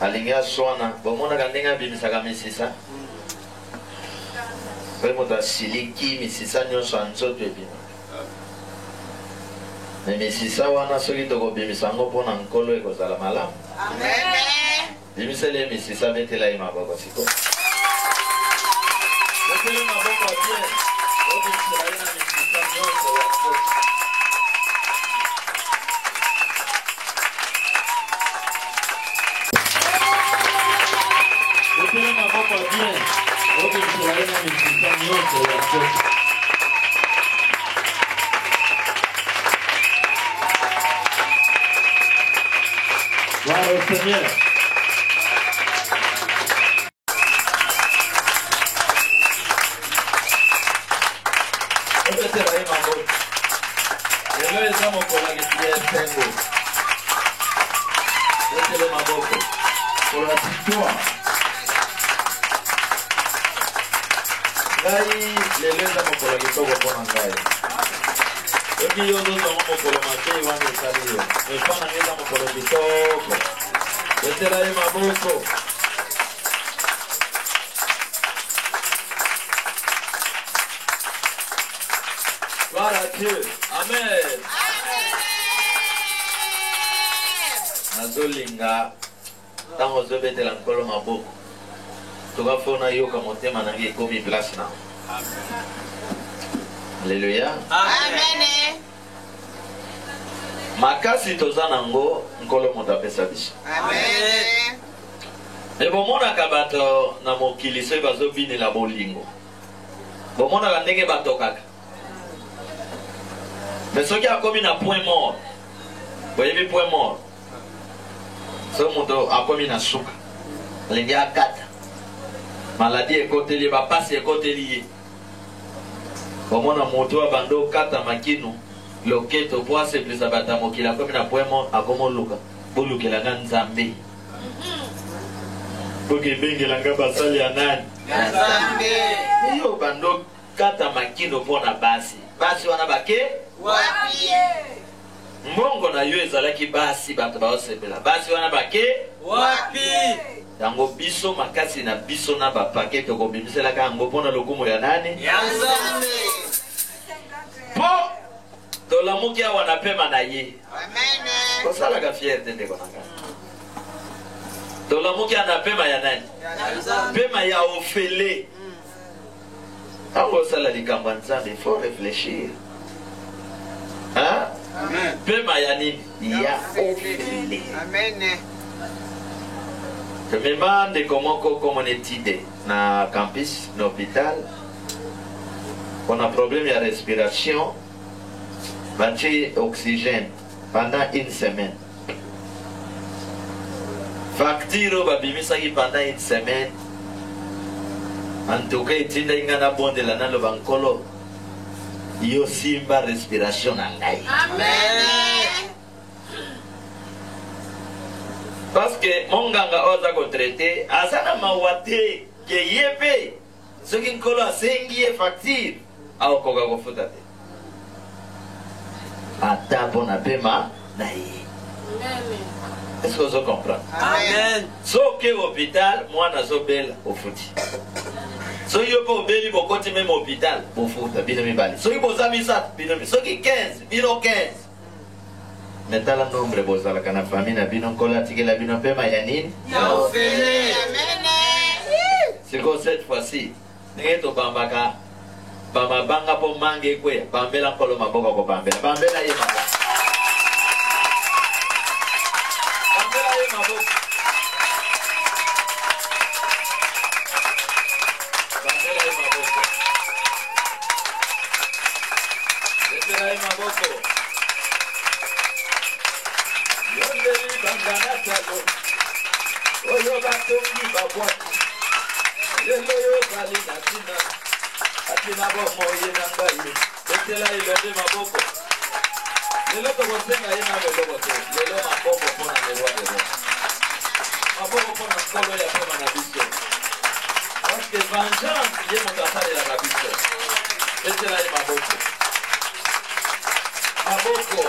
Alinga swana, bomona kandenga bimisaka misisa. Kwa moto siliki misisa nyonso anzoto ebima. Mais misisa wana soki toko bimisango pona nkolo ekozala malamu. Amen. Bimisele misisa betela ye maboko siko. Betela maboko bien. Obimisela ye na misisa nyonso ya nzoto. Betela maboko bien. Obimisela ye na misisa nyonso ya nzoto. Gloire au Seigneur. Gloire à Dieu. Amen. Nazolinga tango zobetela nkolo maboko. Tokafona yoka motema nange ekomi place na. Alléluia. Amen. Makasi tozana ngo nkolo moto apesa biso. Amen. Mais bomona kabato na mokili so bazobini la bolingo. Bomona la ndenge batokaka. Mais soki akomi na point mort. Boyebi point mort. So moto akomi na suka. Lingi akata. Maladie ekoteli ba pasi ekoteli ye. Bomona moto abando kata makino. Loketo po aseplisa bata mokili akomi na point mort akomo luka. Bolukela nga Nzambe. Boke bengela nga basali ya nani? Nzambe. Iyo bando kata makino pona basi. Basi wana bake? Wapi. Mbongo na yo ezalaki basi bato baosepela. Basi wana bake? Wapi. Yango biso makasi na biso na bapake tokobimiselaka yango mpona lokumu ya nani? Ya Nzambe. Po tolamuki awa na pema na ye. Amen. Kosalaka fierte ndeko na ngai. Tolamuki ana pema ya nani? Ya Nzambe. Pema ya ofele. Tango osala likambo ya Nzambe, il faut réfléchir. Hein? Amen. Pema ya nini? Ya ofele. Amen. Je me demande comment on étudie na campus, na hôpital. On a problème de respiration. Battu oxygène pendant une semaine. Facture babimisaki pendant une semaine. En tout cas, itinda ingana bonde la nalo bankolo. Yo simba respiration na ngai. Amen. Parce que mon ganga oza ko traité, asana mawate ke yepe. Ce qui nkolo asengi e facture, au koga ko futate. Ata bona pema na ye. Est-ce que vous comprenez? Amen. So ke hôpital, moi na zo bel au futi. So yo po beli bokoti même hôpital, au futa bino mi bali. So yo bozami sa bino mi. So ki 15, bino 15. Metala nombre bozala kana famille bino kola tikela bino pema ya nini? Ya ofele. Amen. C'est comme cette fois-ci. Neto bambaka. Bama banga po mange kwe. Bambela kolo maboko ko bambela. Bambela ye maboko. Bambela ye maboko. Bambela ye maboko. Bambela ye maboko. Yondeli bangana chalo. Oyo batongi babwati. Lelo yo bali natina. Atina bomo ye nangai. Betela ilode maboko. Lelo to bosenga ye na lelo to. Lelo maboko pona lewa lelo. Maboko pona kolo ya pona na biso. Parce que vengeance ye mo tasale la biso. Betela ye maboko. Maboko.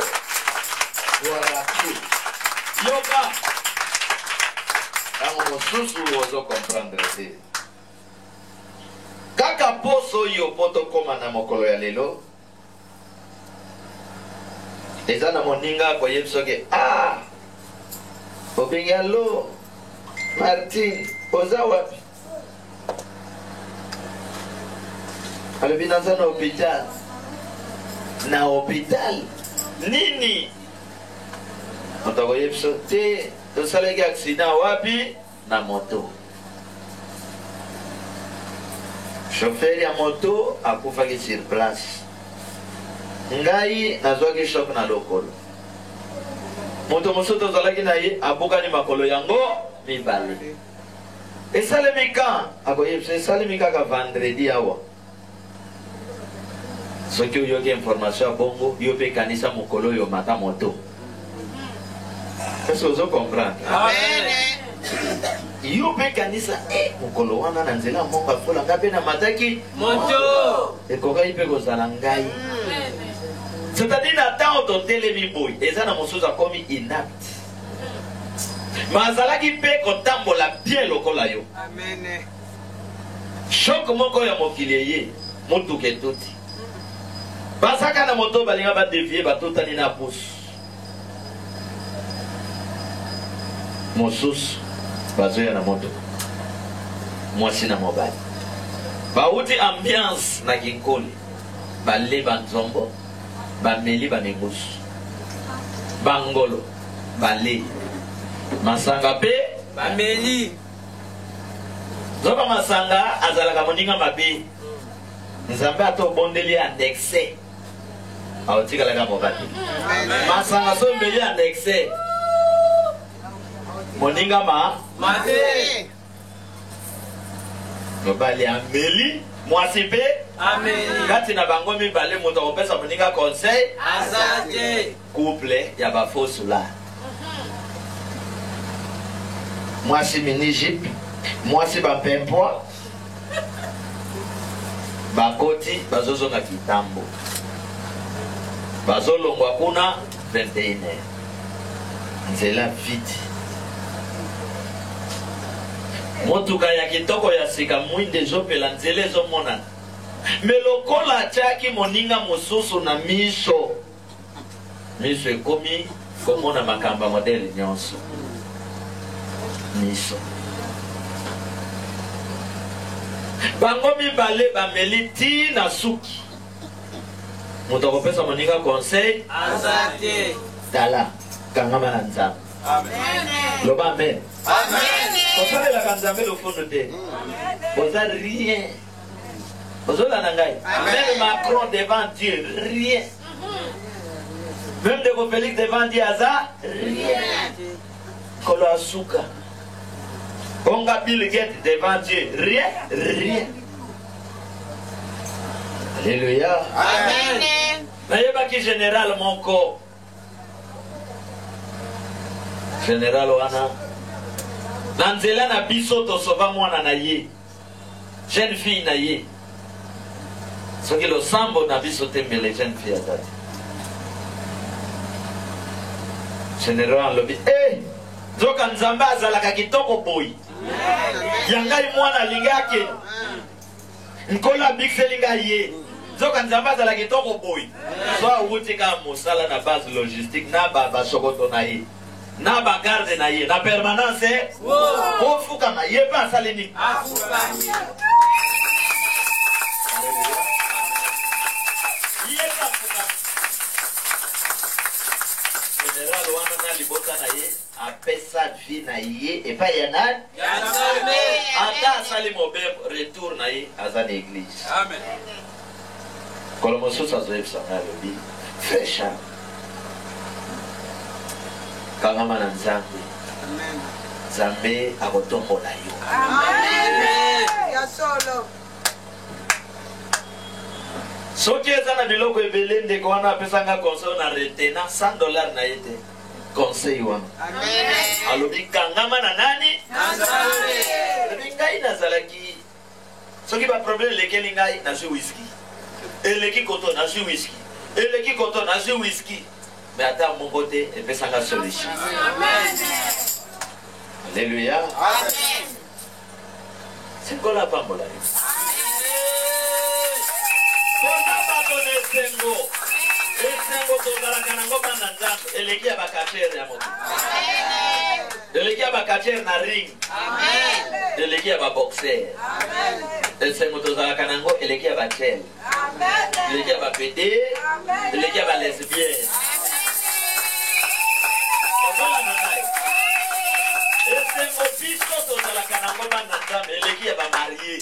Voilà qui. Yoga. Amo mosusu ozo comprendre te. Kaka poso yo poto koma na mokolo ya lelo. Eza na moninga kwa yebsoke. Obingalo Martin oza wapi? Alibina sana hospital. Na hospital nini? Motoko yebsote. Tosaleki accident wapi? Na moto. Chauffeur ya moto akufaki sur place. Ngai nazwaki shock na lokolo. Moto mosusu tozalaki na ye abukani makolo yango mibale. Esalemi ka akoyebisa esalemi kaka vendredi awa. Soki oyoki information ya bongo yo pe kanisa mokolo yo mata moto. Est-ce que vous comprenez? Amen. Yo pe kanisa mokolo wana na nzela moko afola ngape na mataki Moto. ekoka ipe kozala ngai. C'est-à-dire na temps totelemi boy eza na mosusu akomi inapte. Mazalaki pe kotambola bien lokola yo. Amen. Choc moko ya mokili ye motuke tuti. Basaka na moto balinga ba dévier batotani na pousse. Mosusu bazoya na moto mwasi na mobali bauti ambiance na kinkoli bale banzombo bameli banengusu bangolo bale masanga pe Bameli. zoka masanga azalaka moninga mabe nzambe atobondeli annexe aotikalaka mobali masanga so mbeli annexe moninga Mate. mobali ameli mwasi pe Ameli. kati na bango mibale moto akopesa moninga conseil Azate. couple ya bafosula mwasi mini-jip mwasi bampempwa bakoti bazozonga kitambo bazolongwa kuna 21h nzela vite motuka ya kitoko ya sika mwinde ezopela nzela ezomonana me lokola atiaki moninga mosusu na miso ekomi komona makambo ya modele nyonso miso bango mibale bameli ti na suki moto akopesa moninga conseil Azate. tala kangama na nzambe loba amen osalelaka nzambe lofondo te oza rien ozolanda ngai même Macron devant Dieu rien même de Félix devant Dieu aza rien kolo asuka onga Bill Gates devant Dieu rien alléluia Amen. nayebaki général moko général wana na nzela na biso tosoba mwana na ye jeune fille na ye soki losambo na biso tembele jeune fille atati général alobi nzoka nzambe azalaka kitoko boyi ya ngai mwana alingaki nkolo abikiseli ngai ye nzoka nzambe azalaka kitoko boyi so awuti kaka mosala na base logistique na basokoto na ye na bagarde na ye na permanence ofukama ye pe asali nini Général wana na libota na ye apesa vie na ye et pas yanad ata sali mobe retour na ye aza na église. Amen. Kolomosusu azoyebisa na lobi fesha kangama na Nzambe. Nzambe akotombola yo. Amen. Ya solo. Soki eza na biloko ebele ndeko wana apesanga conseil na retena $100 na yete conseil wana. Amen. Alobi kangama na nani? Na Nzambe. Alobi ngai nazalaki soki ba problème lekeli ngai na whisky. Eleki koto na whisky. Eleki koto na whisky. Mais ata mongo te epesanga solution. Amen. Alléluia. Amen. C'est quoi la pambola? Esengo tozalaka nango bana Nzambe eleki ya bakachere ya moto. Eleki ya bakachere na ring. Eleki ya baboxer. Esengo tozalaka nango eleki ya bachel. Eleki ya bapede. Eleki ya balesbienne. Esengo biso tozalaka nango bana Nzambe eleki ya bamarie.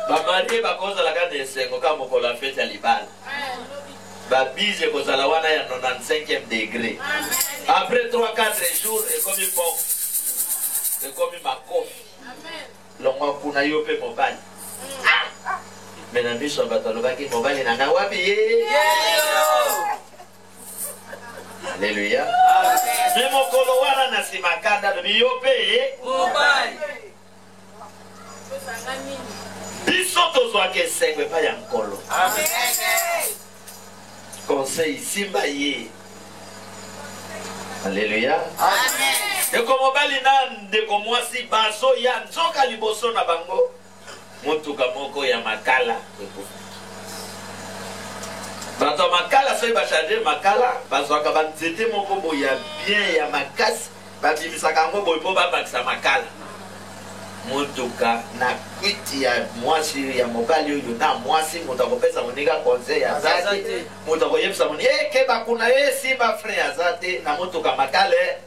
Bamarie bakozala kaka esengo kaka mokolo ya fete ya libala. Babise kozala wana ya 95e degré. Après 3-4 jours ekomi bon. Ekomi makofi. Longwa kuna yo pe mobali. Mena biso bato alobaki mobali nanga wapi ye? Alléluia. Mais mokolo wana na simakanda lobi yo pe mobali. Biso tozwaka esengo epai ya nkolo. Amen. Conseil simba ye. Alléluia. Amen. Eko mobali na ndeko mwasi bazo ya nzoka liboso na bango. Motuka moko ya makala. Bato makala soki bacharge makala bazwaka banzete moko boye ya bien ya makasi babimisaka yango boye mpo babakisa makala. Motuka na kwiti ya mwasi ya mobali oyo na mwasi moto akopesa moninga conseil ya zate moto akoyebisa moni keba kuna simba frère ya zate na motuka makale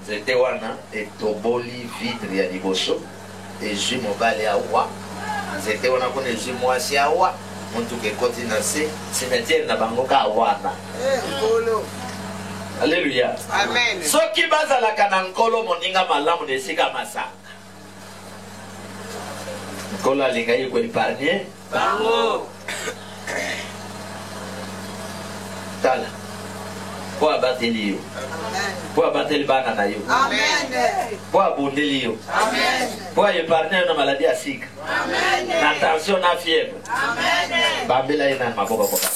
nzete wana etoboli vidre ya liboso ezwi mobali awa nzete wana kuna ezwi mwasi awa motuka ekoti na se cimetière na bango ka wana. Alléluia. Amen. Soki bazalaka na nkolo moninga malamu na esika masanga nkolo alinga ye koepargne bango. Tala po abateli yo, po abateli bana na yo, po abundeli yo, po aepargne yo na maladi ya sika, na tension na fièvre, bambela ye na maboko koka.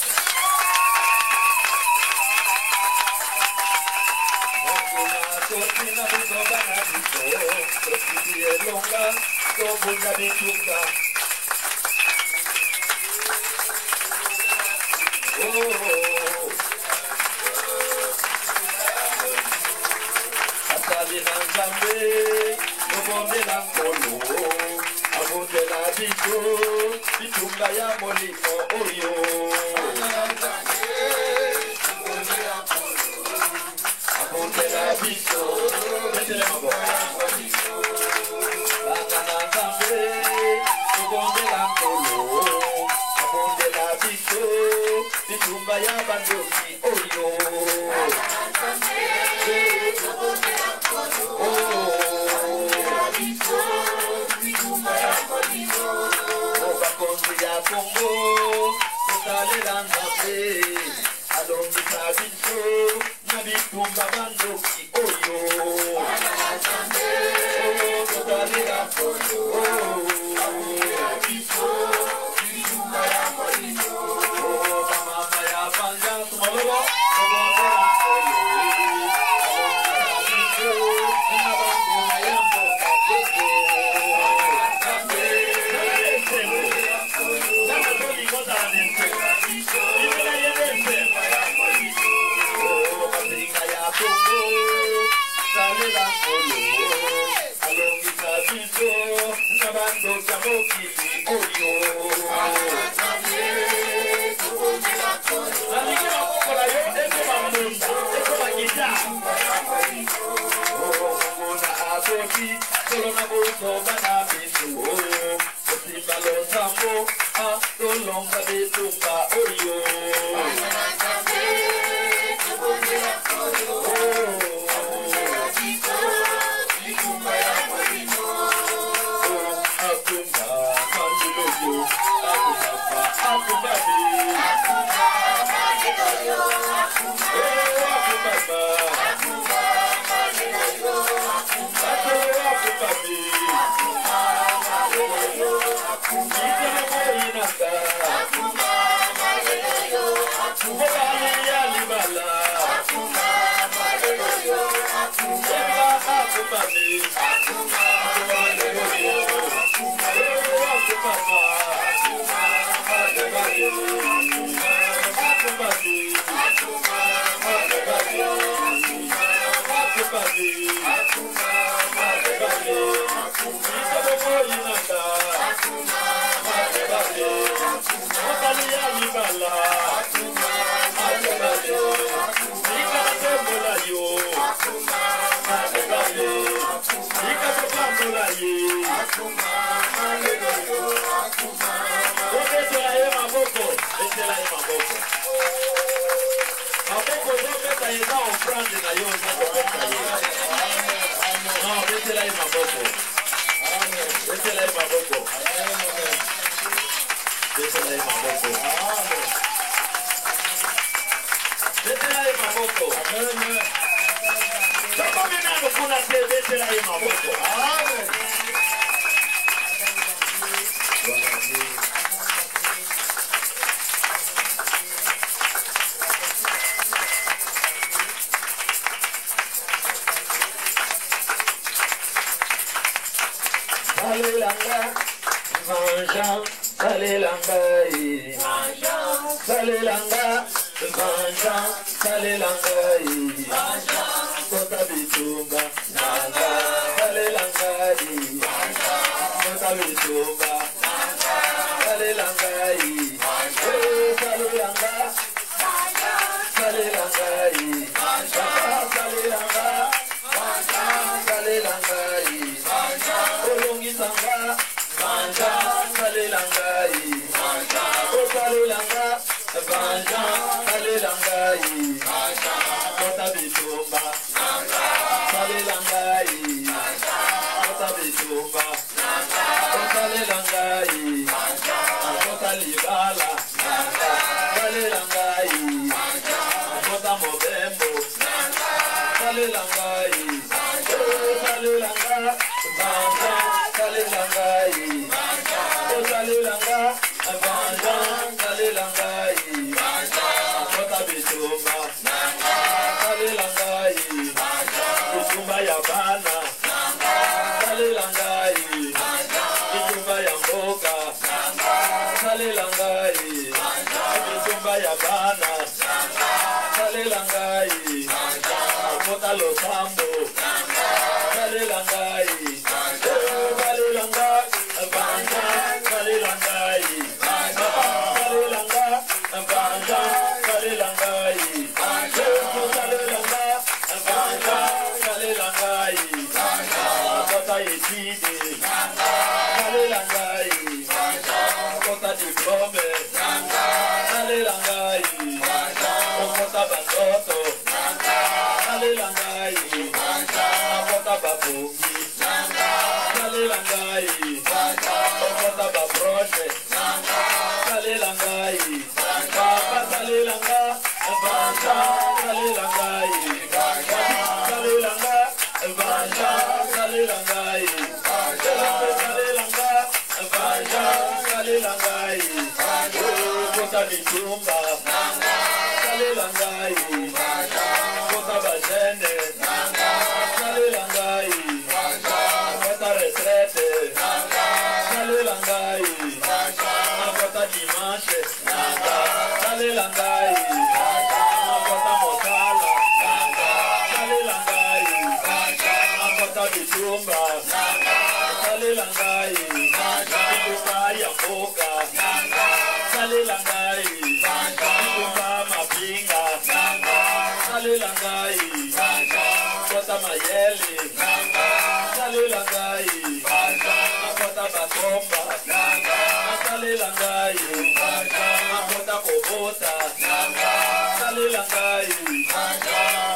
salela ngai bitumba ya mboka salela ngai bitumba mapinga salela ngai kota mayele salela ngai kota bakomba salela ngai kota kobota salela ngai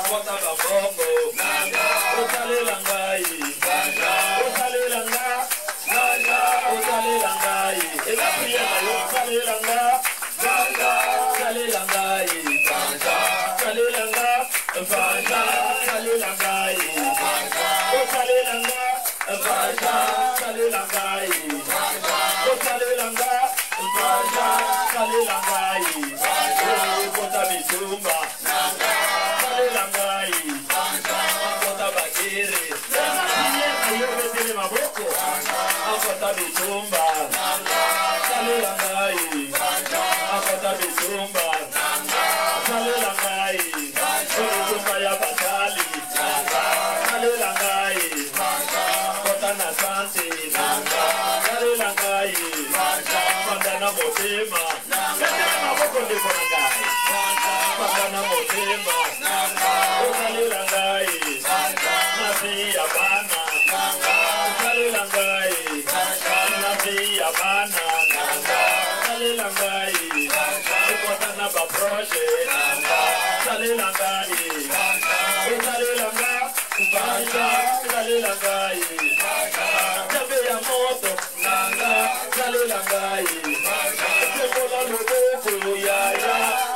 kota babongo salela ngai salela ngai eza priere yo salela ngai salela ngai salela ngai salela ngai salela ngai salela ngai salela ngai salela ngai kota bitumba salela ngai kota bagere yo betele maboko akota bitumba salela ngai akota bitumba salela ngai bitumba ya batali salela ngai kota na sante salela ngai mandana motema betele maboko ndeko na ngai mandana motema salela ngai nabi ya bana salela ngai nabi ya bana salela ngai kota na ba proje salela ngai salela ngai salela ngai tabe ya moto salela ngai sebola loboko ya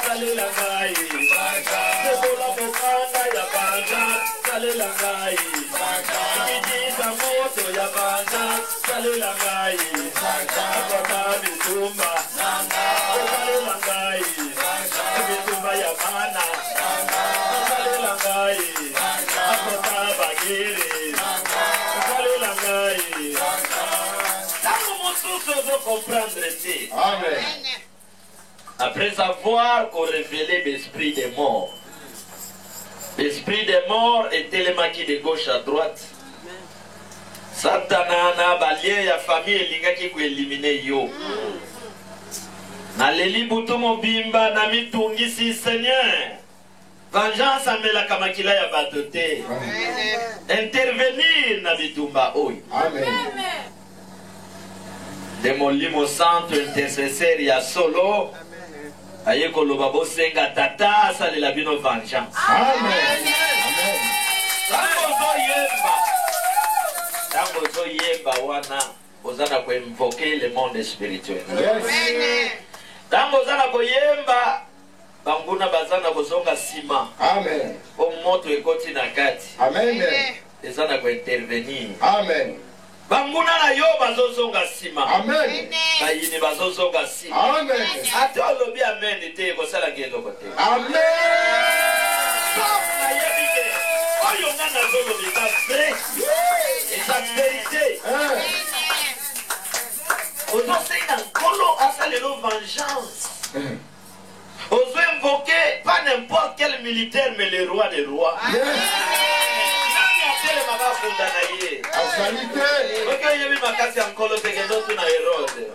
salela ngai sebola bokanga ya banja salela ngai ibidisa moto ya banja salela ngai kota bitumba salela ngai bitumba ya bana salela ngai kota bagere salela ngai tango mosusu ozokomprendre te. Amen. Après avoir révélé l'esprit des morts, l'esprit des morts était le maquis de gauche à droite. Satana na balie ya famille elingaki ko éliminer yo. Na leli butu mobimba na mitungisi Seigneur. Vengeance amela kamakila ya batote. Intervenir na bitumba oyo. Amen. De molimo santo intercesseur ya solo. Aye koloba bosenga tata salela bino vengeance. Amen. Tango zo yemba wana ozana ko invoquer le monde spirituel. Yes. Tango ozana ko yemba banguna bazana kozonga sima. Amen. O moto ekoti na kati. Amen. Ezana ko intervenir. Amen. Banguna na yo bazozonga sima. Amen. Bayini bazozonga sima. Amen. Ate olobi amen te kosala ngelo kote. Amen. Na yebike. Oyo ngana zolobi ta vrai. Et sa vérité. Ozosenga nkolo asalelo vengeance. Ozo invoquer pas n'importe quel militaire mais le roi des rois. Ok, yebi makasi ya nkolo tekendo tuna Herode.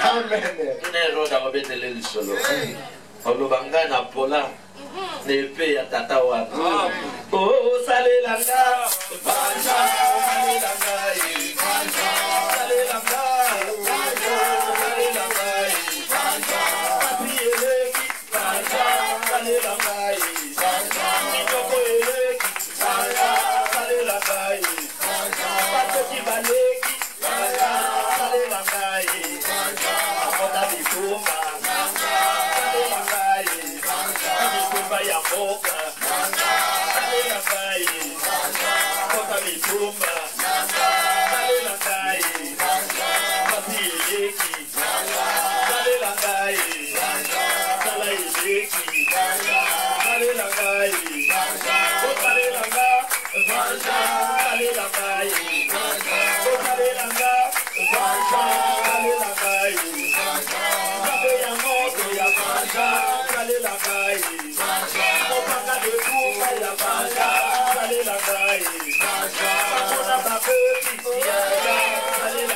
Amen. Tuna Herode akobetele lisolo. Olobanga na pola nepe ya tata wana. Oh salela nga banja salela nga banja salela nga salela nga banja papieleki banja salela nga banja mitoko eleki banja salela nga banja patoki baleki banja salela nga banja akota bitumba salela nga banja bitumba ya mboka salela nga kota bitumba salela nga papi eleki salela nga sala eleki salela nga osalela nga vanja salela nga osalela nga vanja salela nga zabe ya moto ya vanja salela nga opanga de kuka ya vanja salela nga bakona bapepi ya salela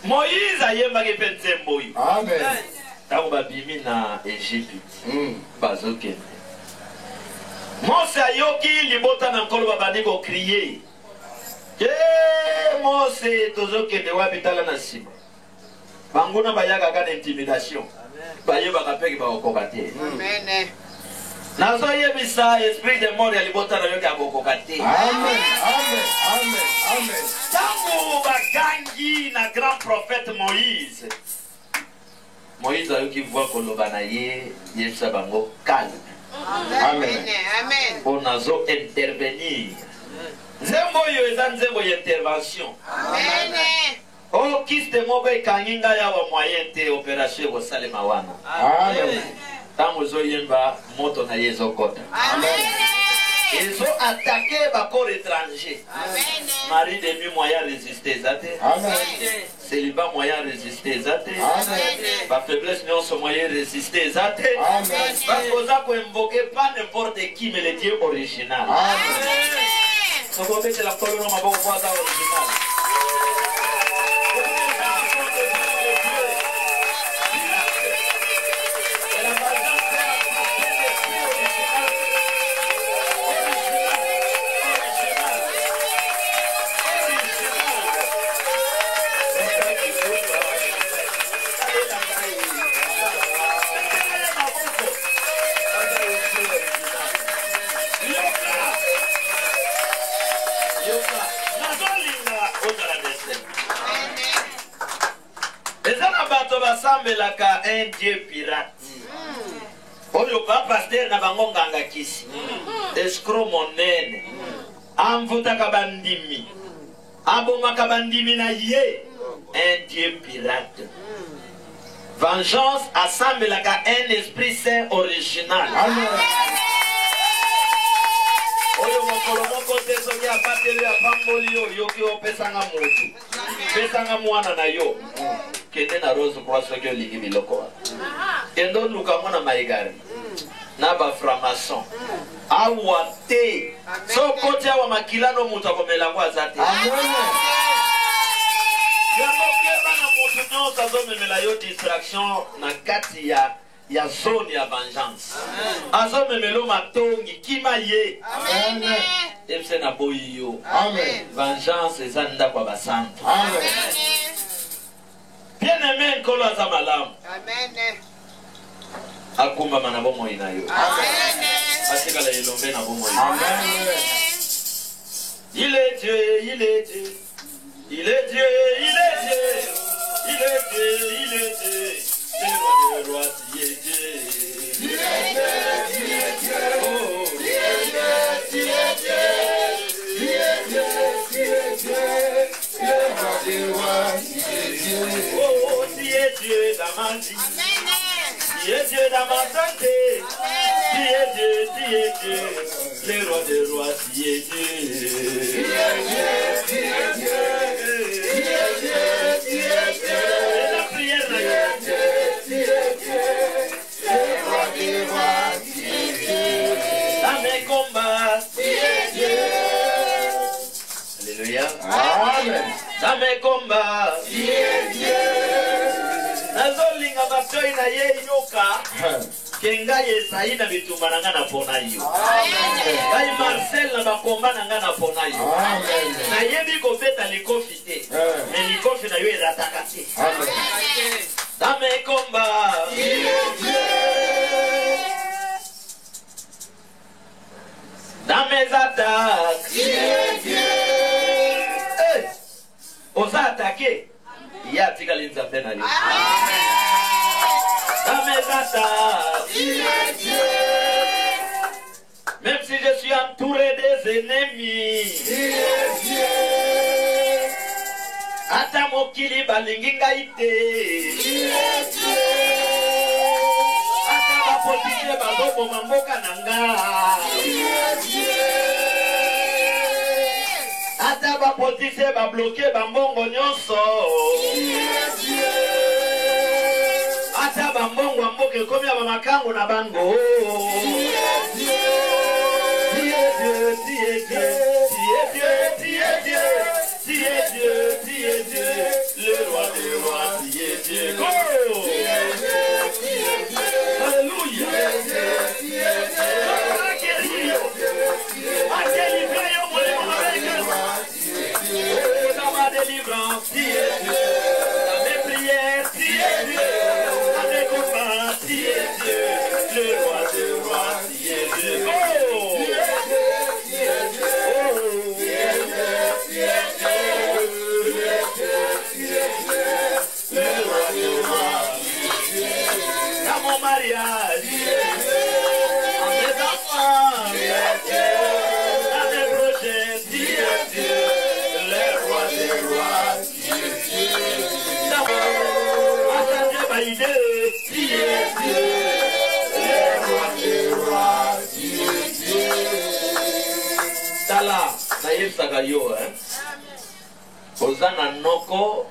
Moïse ayembaki mpe nzembo oyo. Amen. Ntango babimi na Egypte bazokende. Mose ayoki libota na nkolo babandi kokriye. Mose tozokende wapi tala na nsima. Banguna bayaka kaka na intimidation. Bayebaka mpe bakokoka te. Amen. Nazoyebisa esprit de mort ya libota na yoki akokoka te. Amen. Amen. Amen. Amen. Tango bagangi na grand prophète Moïse. Moïse ayoki voix koloba na ye yebisa bango calme. Amen. Amen. On azo intervenir. Nzembo oyo eza nzembo ya intervention. Amen. O kiste moko ekangi ngai awa moyen te opération ekosalema wana. Amen. Tango ozoyemba moto na ye ezokota. Amen. Ezo attaquer bakor étranger. Amen. Mari demi moyen résister eza te. Amen. Célibat moyen résister eza te. Amen. Ba faiblesse nyonso moyen résister eza te. Amen. Parce que oza koinvoquer pas n'importe qui mais le Dieu original. Amen. Soko betela kolo no maboko kwa za original. Basambelaka un dieu pirate. Oyo ba pasteur na bango nganga kisi. Escroc monene. Amvutaka bandimi. Abomaka bandimi na ye. Un dieu pirate. Vengeance asambelaka un esprit saint original. Amen. Oyo mokolo moko te soki abateli apamboli yo yoki opesanga motu. Pesanga mwana na yo. Kende na rose kwa soki olingi biloko wana. Kende oluka mwana maigari. Na ba franc-maçon. Awa te. So koti awa makilano mutu akomelango aza te. Amen. Yango keba na mutu nyonso azomemela yo distraction na kati ya zone ya vengeance. Azomemelo matongi kima ye. Amen. Epse na boyi yo. Amen. Vengeance eza ndako ya basantu. Amen. Bien-aimé nkolo aza malamu. Amen. Akumbama na bomoi na yo. Amen. Atikala elombe na bomoi. Amen. Il est Dieu, il est Dieu. Il est Dieu, il est Dieu. Il est Dieu, il est Dieu. Le roi des rois, il est Dieu. Il est Dieu, il est Dieu. Oh, il est Dieu, il est Dieu. Il est Dieu, il est Dieu. Le roi des rois, il est Dieu. Oh, il est Dieu dans ma vie. Il est Dieu dans ma santé. Il est Dieu, il est Dieu. Le roi des rois, il est Dieu. Il est Dieu, il est Dieu. Il est Dieu, il est Dieu. Et la prière là, il est Dieu, il est Dieu. Le roi des rois, il est Dieu. Dans mes combats, il est Dieu. Alléluia. Amen. Dans mes combats, Il est Dieu. nazolinga batoi na ye yoka. Kenga Yesaï na bitumba na nga na pona yo. Ngai Marcel na bakomba na nga na pona yo. Amen. Nayebi kobeta likofi te. Mais likofi na yo erataka te. Amen. Dans mes combats, Il est Dieu. dans mes attaques, Il est Dieu. hey, osa attaqué. Il y a tikali nzambe na yo. Dans mes attaques, Il est Dieu. même si je suis entouré des ennemis, Il est Dieu. ata mokili balingi ngai te. Il est Dieu. Ata bapotise bazoboma mboka na nga. Il est Dieu. Ata bapotise babloke bambongo nyonso. Il est Dieu. Ata bambongo ya mboka ekomi ya bamakango na bango. Il est Dieu. Tu es Dieu, tu es Dieu, tu es Dieu, tu es Dieu, tu es Dieu, tu es Dieu, le roi des mariage, à mes enfants, à mes projets, Dieu, les rois des rois, à changer ma idée, Dieu, les rois des rois, Tala, naïf sagayo, Ozana noko,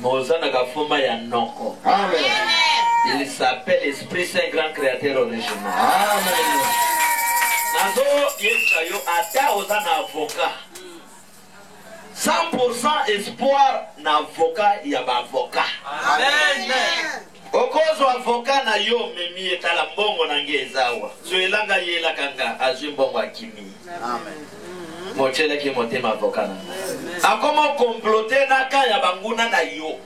Ozana gafuma ya noko. Amen. Il s'appelle Esprit Saint, grand créateur original. Amen. Nazo yesayo ata ozana avocat. 100% espoir na avocat ya ba avocat. Amen. Okozo avocat na yo memi etala mbongo na ngezawa. So elanga yela kanga azwi mbongo akimi. Amen. Mochele ki motema avocat na. Akoma comploter na ka ya banguna na yo.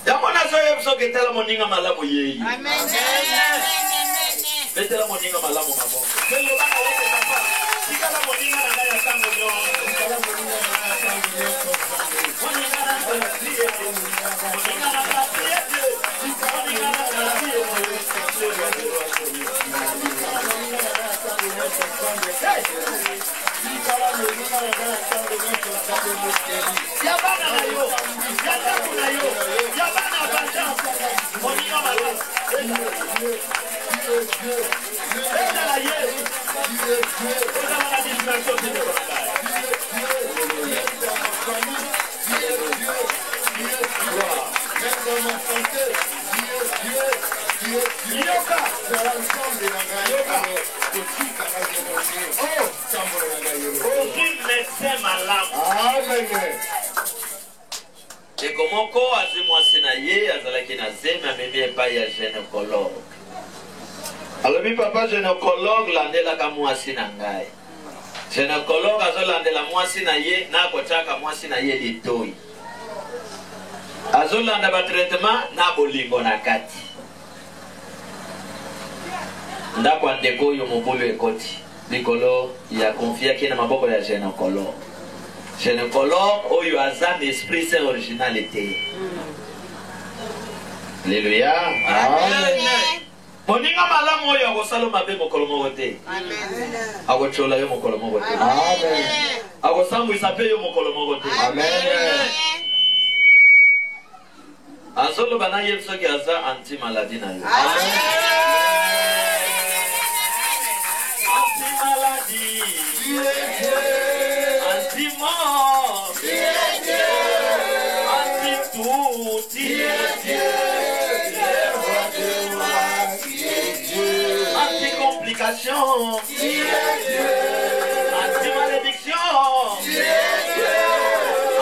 Yamona so yebso ketela moninga malamu yeyi. Amen. Betela moninga malamu mabongo. Pelo bana wote papa. Sikala moninga na ya tango yo. Sikala moninga na ya tango yo. Moninga na ya tiye. Moninga na ya tiye. Moninga na ya tiye. Ya bana na yo. Ya tango na yo. Ya bana bana. Moninga malamu. Et comment quoi azimwasinaye azalaki na zeme amemi epai ya gynécologue. Alobi papa gynécologue landelaka mwasi na ngai. Gynécologue azolandela mwasi na ye na kochaka mwasi na ye litoi. Azolanda ba traitement na bolingo na kati. Ndako ndeko yo mobulu ekoti. Likolo ya confiaki na maboko ya gynécologue. Gynécologue oyo azan esprit saint originalité. Alléluia. Amen. Moninga malamu oyo akosala mabe mokolo moko te. Amen. Akochola yo mokolo moko te. Amen. Akosambwisa pe yo mokolo moko te. Amen. Azoloba na ye soki aza anti maladie na yo. Anti maladie. Anti mort. Anti tout. Anti complication. Anti malédiction.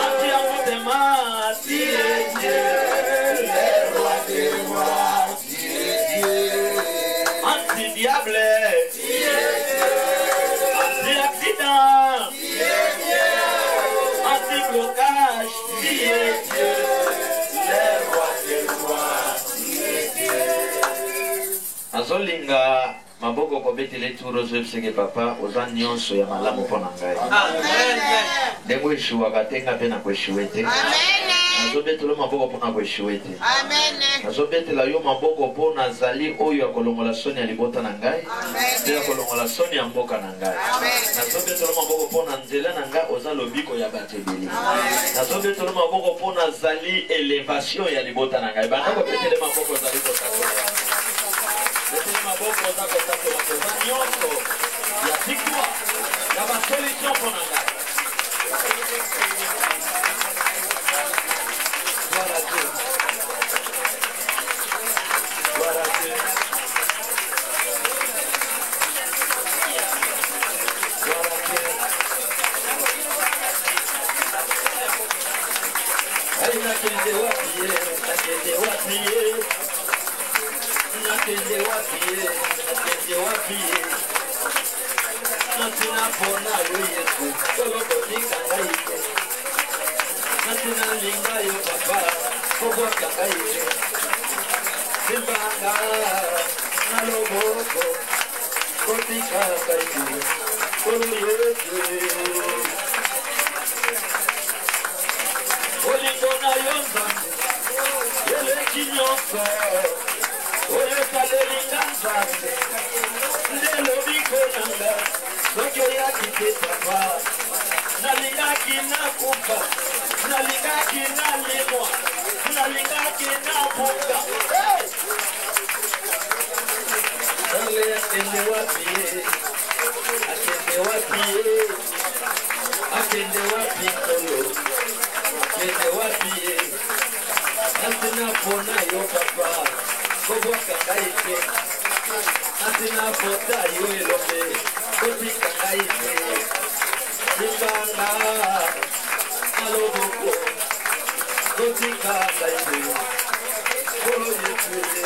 Anti avortement. Anti diable. Anti accident. Anti blocage. Azolinga maboko kobetele turo zebseke papa oza nyonso ya malamu mpona ngai. Ndenge eshuwaka te nga mpe na koeshuwe te. Nazobetela maboko mpona koeshuwe te. Nazobetela yo maboko mpo nazali oyo akolongola soni ya libota na ngai mpe akolongola soni ya mboka na ngai. Nazobetela maboko mpo na nzela na ngai oza lobiko ya bato ebele. Nazobetela maboko mpo nazali elevation ya libota na ngai. Banda kobetele maboko ozali kotakola. Betele maboko oza kotakola koza nyonso ya victoire ya basolution mpona ngai. Gloire à Dieu. Gloire à Dieu. Gloire à Dieu. Allez, nakende wapi, nakende wapi, nakende wapi, nakende wapi. Natina pona yo Yesu, solo kotika ngai. Natina linga yo papa, kobo kangai. Simbanga na loboko, kotika ngai. Kolo Yesu. Olingo na yo nzambe, eleki nyonso. te papa. Nalingaki na kufa. Nalingaki na limwa. Nalingaki na bunga. Ale akende wapi? Akende wapi? Akende wapi kolo? Akende wapi? Asina pona yo papa. Kobo kakaike. Asina pota yo elope. Kobi kakaike. Sibanga. Aloboko. Kobi kakaike. Kolo yekule.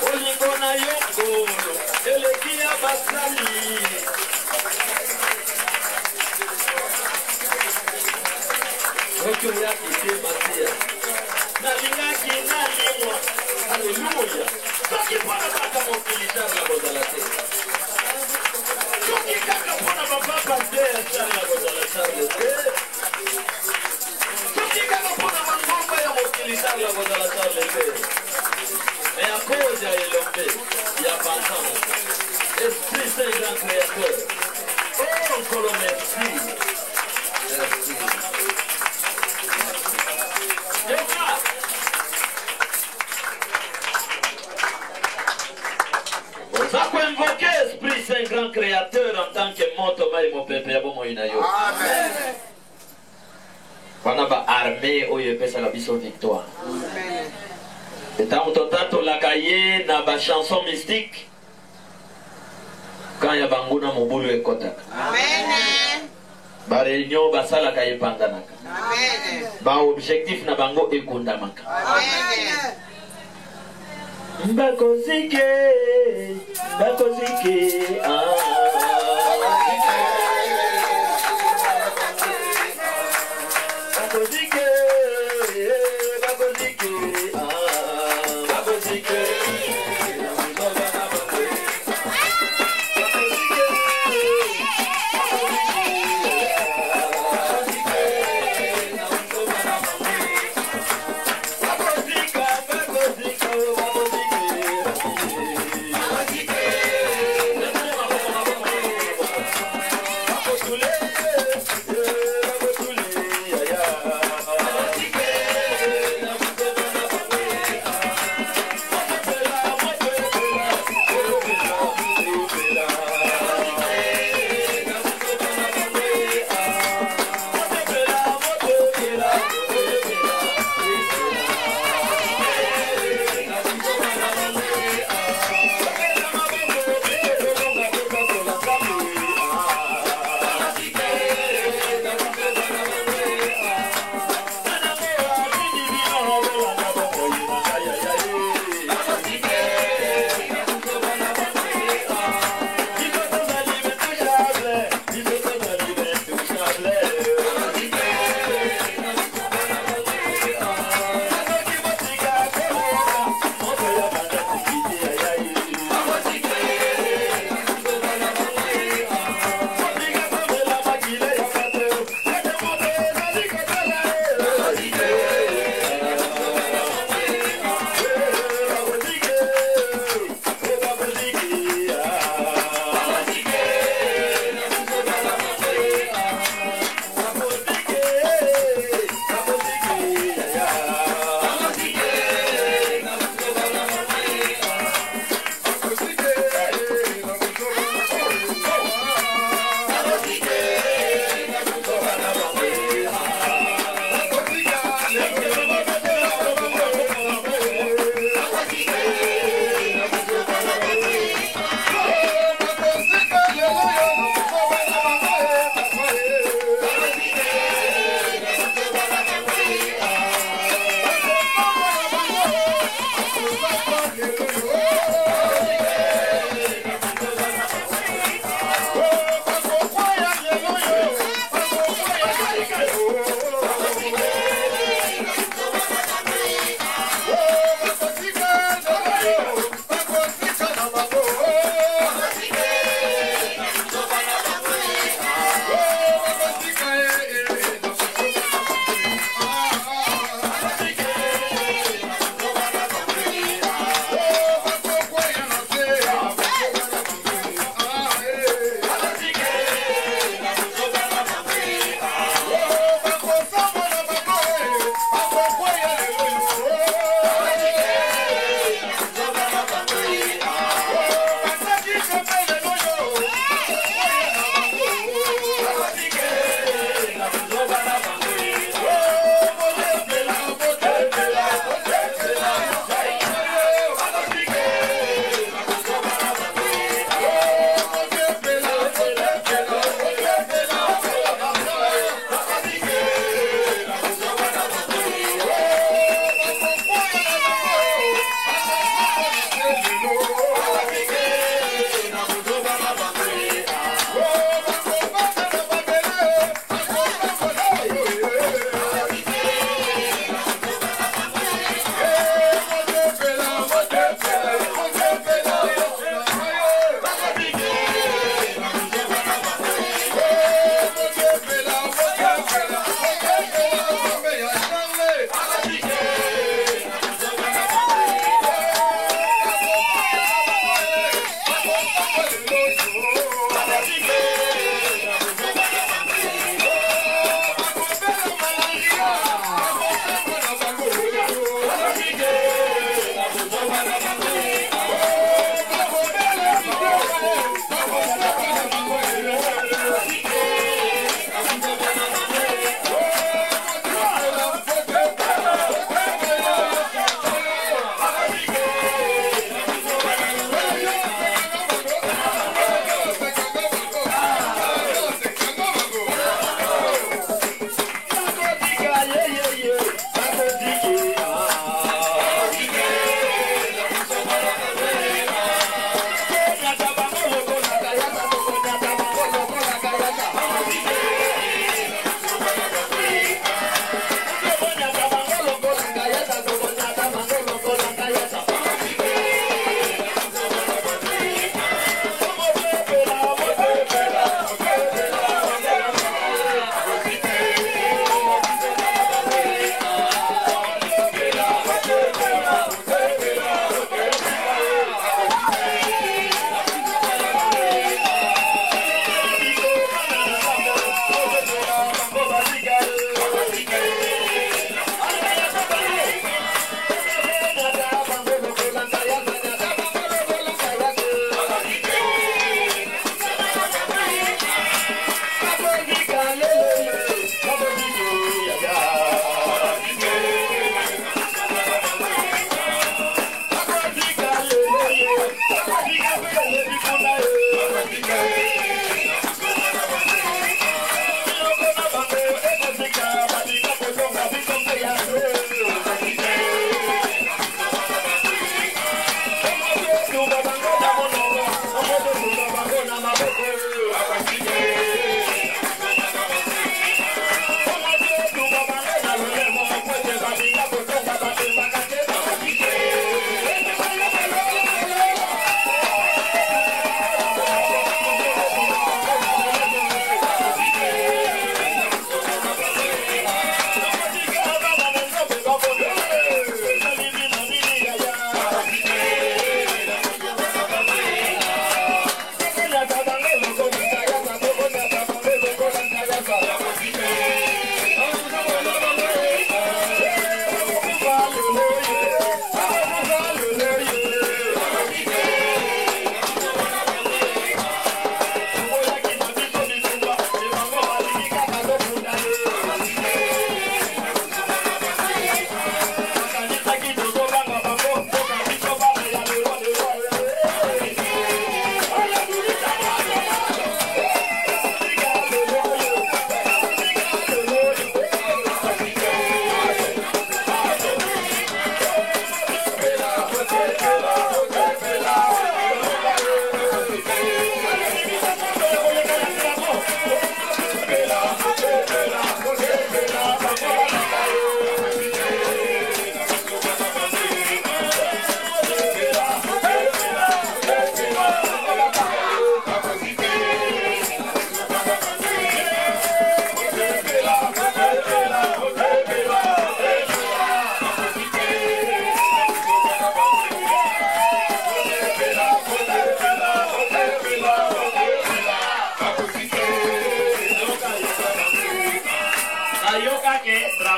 Oligona yokolo. Elekia basali. Ocho yaki te matia. Nalingaki nalimwa. Hallelujah. Toki pona baka mobilitar la bozalate. Toki kaka pona baba pasteur char la bozalate. Toki kaka pona mangomba ya mobilitar la bozalate. Mais à cause de l'homme, il y a pas de temps. Esprit Saint grand créateur. Oh, encore merci. Merci. Ça peut invoquer Esprit Saint grand créateur en tant que moto mai mon pépé à bon moyen. Amen. Wana ba armée oyo pesa la biso victoire. Amen. Et tant que la cahier na ba chanson mystique quand ya banguna mobulu ekotaka. Amen. Ba réunion ba sala kaye pandanaka. Amen. Ba objectif na bango ekondamaka. Amen. Bakozike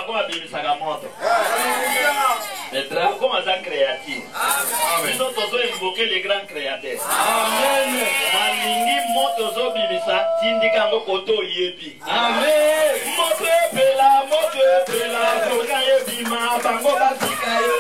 dragon abimisaka moto. Le dragon aza créatif. Nous autres invoquer les grands créateurs. Amen. Malingi moto zo bimisa tindika ngo koto yebi. Amen. Moto pela zoka yebima bango basika yo.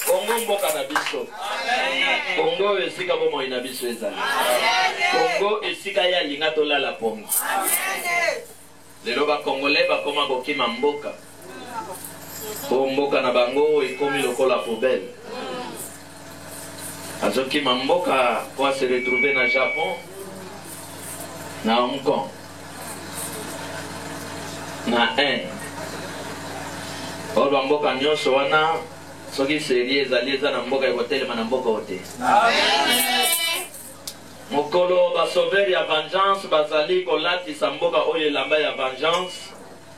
Congo mboka na biso. Congo esika bomo ina biso ezali. Congo esika ya linga tolala pongi. Lelo ba Congolais ba koma kokima mboka. Mboka na bango ekomi lokola poubelle. Azoki mboka kwa se retrouver na Japon, na Hong Kong, na Inde. Oba mboka nyonso wana soki seri ezali eza na mboka ekotelema na mboka ote. Mokolo basauveur ya vengeance bazali kolatisa mboka oyo elamba ya vengeance,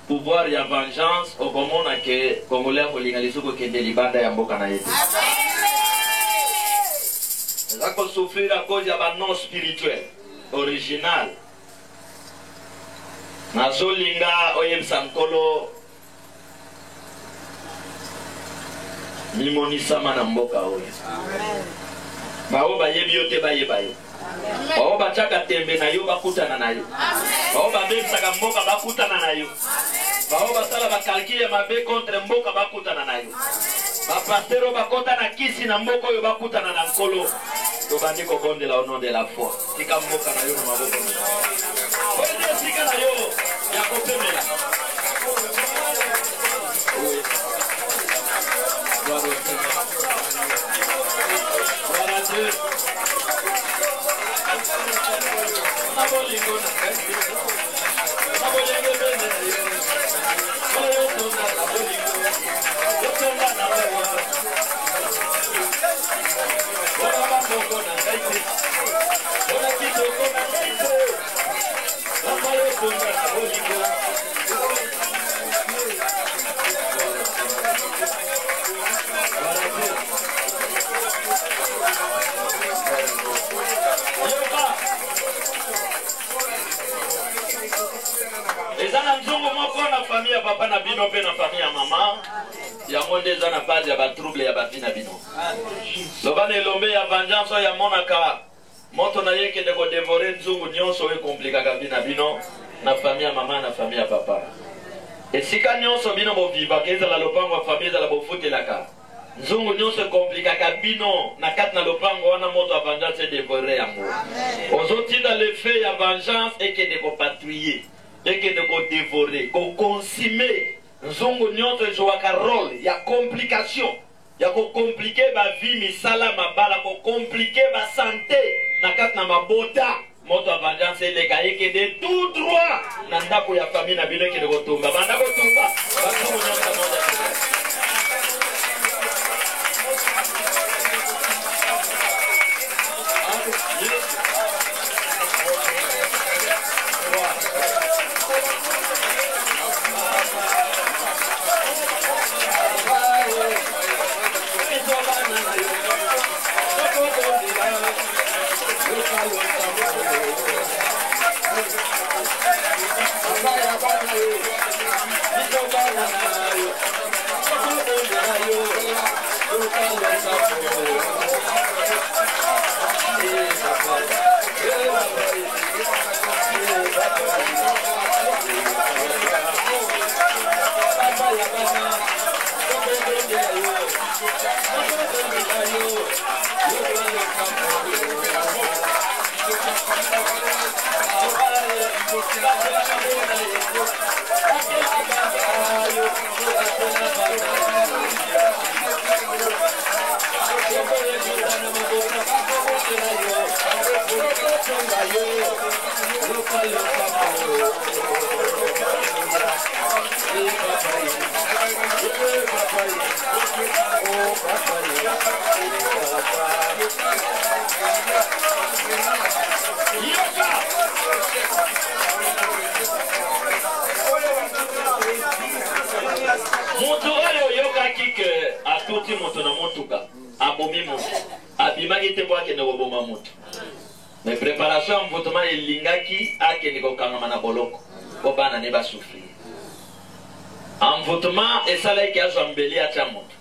pouvoir ya vengeance, okomona ke Congolais kolinga lisuku kende libanda ya mboka na yetu. Eza kosouffrir à cause ya ba non spirituel original. Nazolinga oyebisa nkolo mimonisama na mboka oyo. Bao bayebi yo te bayeba yo. Bao bachaka tembe na yo bakutana na yo. Bao babebisaka mboka bakutana na yo. Bao basala bakalkile mabe contre mboka bakutana na yo. Bapastero bakota na kisi na mboka oyo bakutana na nkolo. Tobandi kobondela au nom de la foi. Tika mboka na yo na maboko. Oye sika na yo ya kopemela. Oui. Voilà Dieu. Famille papa na bino pe na famille ya mama ya monde za na base ya ba trouble ya ba bina bino. Lobana elombe ya vengeance ya monaka moto na yeke de ko dévorer nzungu nyonso we komplika ka bina bino na famille ya mama na famille ya papa. Esika nyonso bino bo viva keza la lopango ya famille za la bo futelaka. Nzungu nyonso komplika ka bino na kat na lopango wana moto ya vengeance dévorer yango. Ozotinda le fait ya vengeance et que de ko patrouiller. Et que de ko dévorer, ko consumer, nzongo nyonso ezwaka rôle ya complication, ya ko compliquer ba vie misala mabala, ko compliquer ba santé na kat na mabota, moto vengeance eleka eke de tout droit na ndako ya famille na bino ke de ko tumba, banda ko tumba, ba nzongo nyonso moja. Moto oyo yokaki ke atuti moto na motuka abomi moto abimaki te kwa kende koboma moto mais préparation ya mvutuma elingaki akende kokangama na boloko po bana ne basufrir mvutuma esalaki azwa mbeli atya moto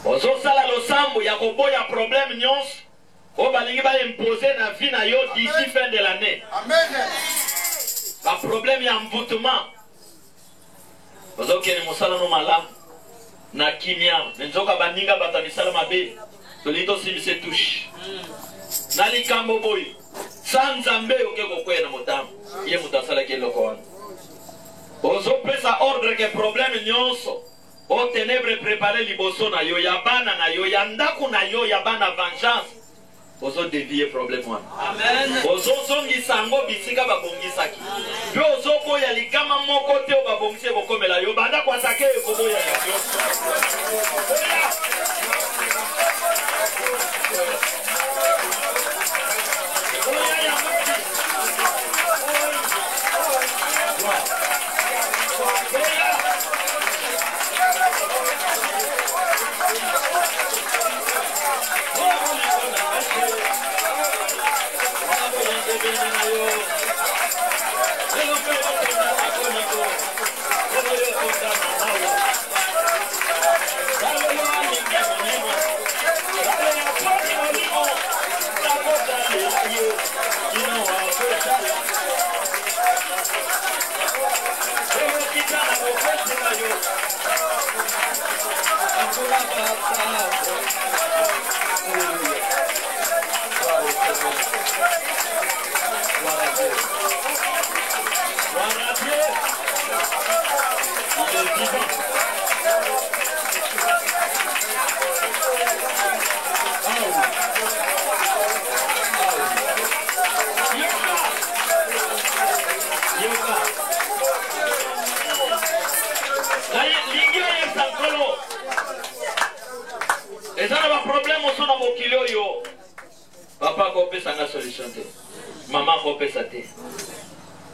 ozosala losambo ya koboya problème nyonso oyo balingi baimpose na vie na yo d'ici fin de l'année baproblème ya mvutuma ozokende mosala no malamu na kimia nzoka baninga bata misala mabe tolito simbise touche na likambo boyo sa nzambe oke kokwena motamu ye moto asalaki eloko wana ozopesa ordre ke problème nyonso o ténèbre préparé liboso na yo ya bana na yo ya ndako na yo ya bana vengeance ozodevie problème wana ozozongisa yango bisika babongisaki mpe ozoboya likama moko te o babongisi ekokomela yo banda kwatake ekoboya yango papa kopesa nga solution te mama kopesa te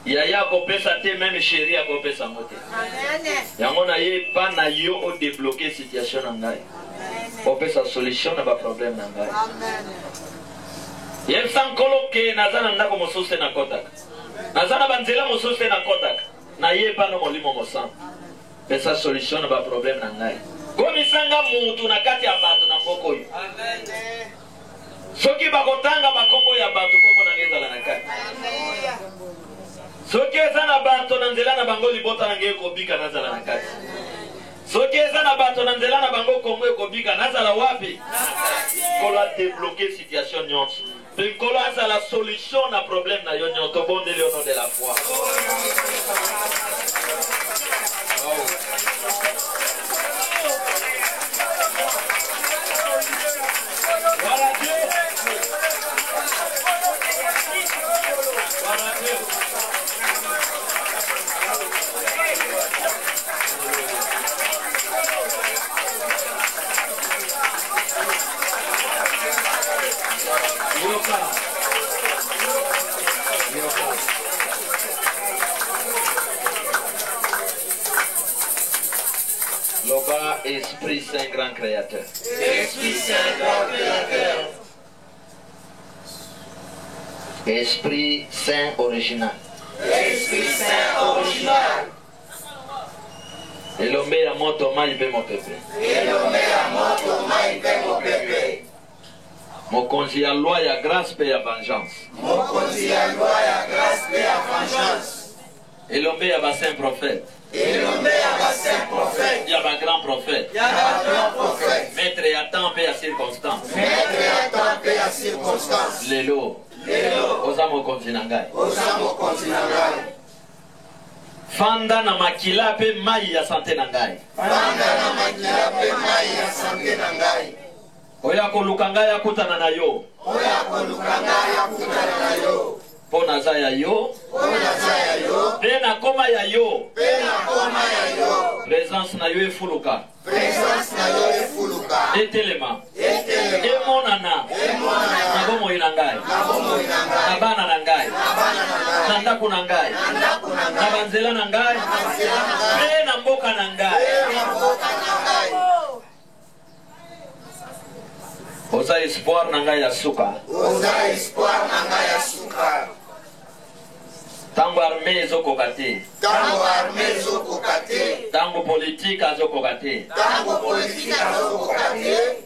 yaya kopesa te même chéri akopesa ngo te yango na ye pa na yo o débloquer situation na ngai kopesa solution na ba problème na ngai ye sankolo ke nazana ndako mosusu na kotaka nazana banzela mosusu na kotaka na ye pa no molimo mosan pesa solution na ba problème na ngai komisanga mutu na kati ya bato na mboko yo soki bakotanga bakombo ya bato kombo na ngezala na kati soki eza na bato na nzela na bango libota na ngeye kobika nazala na kati soki eza na bato na nzela na bango kombo ekobika nazala wapi kolo adébloquer situation nyonso mpe kolo azala solution na problème na yo nyonso tobondeli au nom de la foi. Voilà Dieu. Voilà Dieu. Loba Esprit Saint grand créateur. Esprit Saint grand créateur. Esprit Saint original. Esprit Saint original. Elombe ya moto mai pe mopepe. Elombe ya moto mai pe mopepe. Mokonzi ya loi ya grâce pe ya vengeance. Mokonzi ya loi ya grâce pe ya vengeance. Elombe ya ba saint prophète. Elombe ya ba saint prophète. Ya ba grand prophète. Ya ba grand prophète. Maître ya temps pe ya circonstance. Maître ya temps pe ya circonstance. Lelo. Lelo. Oza mokonzi na ngai. Oza mokonzi na ngai. Fanda na makila pe mai ya santé na ngai. Fanda na makila pe mai ya santé na ngai. Oya koluka ngai akutana na yo. Oya koluka ngai akutana na yo. Po naza ya yo. Po naza ya yo. Pe na koma ya yo. Pe na koma ya yo. Présence na yo efuluka. Présence na yo efuluka. Etelema. Etelema. Emonana. Emonana. Na bomoi na ngai. Na bomoi na ngai. Na bana na ngai. Na bana na ngai. Na ndako na ngai. Na ndako na ngai. Na banzela na ngai. Na banzela na ngai. Pe na mboka na ngai. Pe na mboka na ngai. Oza espoir na ngai ya suka. Oza espoir na ngai ya suka. Tango armée ezokoka te. Tango armée ezokoka te. Tango politique azokoka te. Tango politique azokoka te.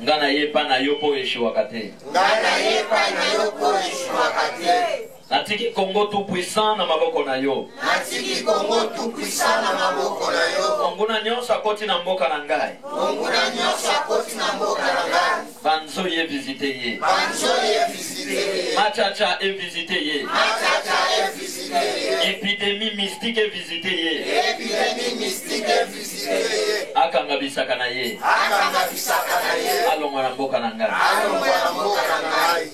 Nga na ye pa na yo po eshiwaka te. Nga na ye pa na yo po eshiwaka te. Natiki Congo tout puissant na maboko na yo. Natiki Congo tout puissant na maboko na yo. Onguna nyonso akoti na mboka na ngai. Onguna nyonso akoti na mboka na ngai. Banzo ye visite ye. Banzo ye visite ye. Machacha e visite ye. Machacha e visite ye. Épidémie mystique e visite ye. Épidémie mystique e visite ye. Akanga bisaka na ye. Akanga bisaka na ye. Alongwa na mboka na ngai. Alongwa na mboka na ngai.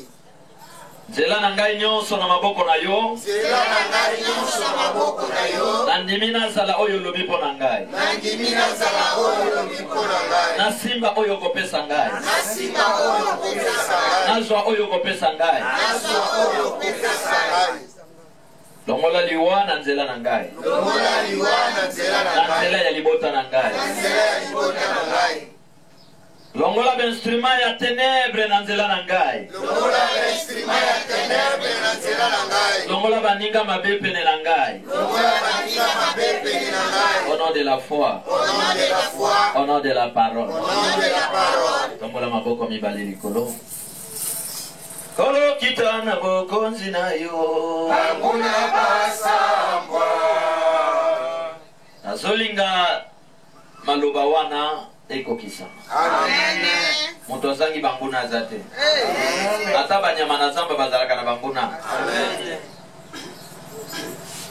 Nzela na ngai nyonso na maboko na yo. Nzela na ngai nyonso na maboko na yo. Nandimi nazala oyo lobi mpo na ngai. Nandimi nazala oyo lobi mpo na ngai. Nasimba oyo kopesa ngai. Nasimba oyo kopesa ngai. Nazwa oyo kopesa ngai. Nazwa oyo kopesa ngai. Longola liwa na nzela na ngai. Longola liwa na nzela na ngai. Na nzela ya libota na ngai. Na nzela ya libota na ngai. Longola instrument ya ténèbres na nzela na ngai. Longola instrument ya ténèbres na nzela na ngai. Longola baninga mabe pene na ngai. Longola baninga mabe pene na ngai. Au nom de la foi. Au nom de la foi. Au nom de la parole. Au nom de la parole. Longola maboko mibale likolo. Kolo kita na bokonzi na yo. Banguna basambwa. Nazolinga maloba wana ekokisa. Amen. Moto azangi banguna azate. Ata banyama na zamba bazalaka na banguna. Amen.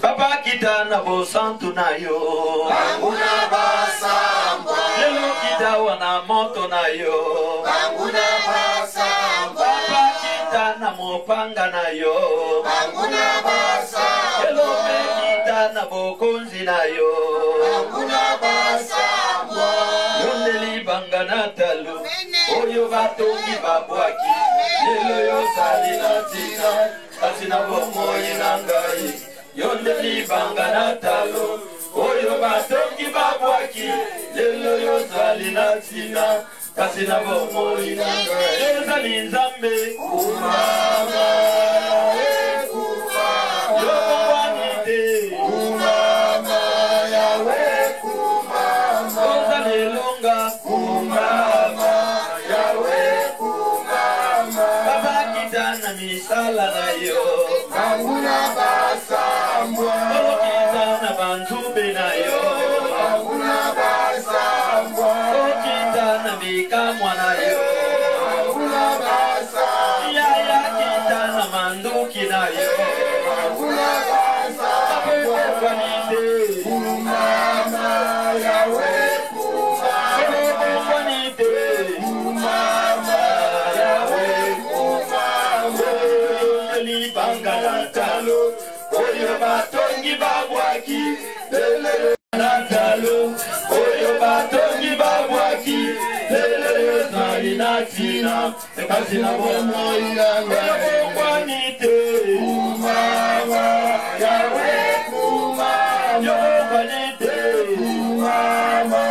Papa kita na bosantu na yo. Banguna basambwa. Lelo kita wana moto na yo. Banguna basambwa. Papa kita na mopanga na yo. Banguna basambwa. Lelo me kita na bokonzi na yo. Banguna basambwa. Yondeli banga na talo. Oyo batongi babwaki. Lelo yo sali na tina. Asina bomoi na ngai. Yondeli banga na talo. Oyo batongi babwaki. Lelo yo sali na tina. Asina bomoi na ngai. Ezali nzambe. Kumama. Yo wanite. Kumama yawe kumama. Ozali longa. Kumama yawe kumama. Baba kita na misala na yo. Banguna basambwa. Olo kita na banzube na yo. Banguna basambwa. Olo kita na mikamwa na yo. Banguna basambwa. Yaya kita na manduki na yo. Banguna basambwa. Kwanite. Kumama yawe kumama. Kwanite. Kumama yawe kumama. Yondeli banga na talo. Oyo batongi babwaki. Lele na talo. Oyo batongi babwaki. Lele zali na tina. Kasi na bomoi na ngai. Kwanite. Kumama yawe kumama. Yo kwanite. Kumama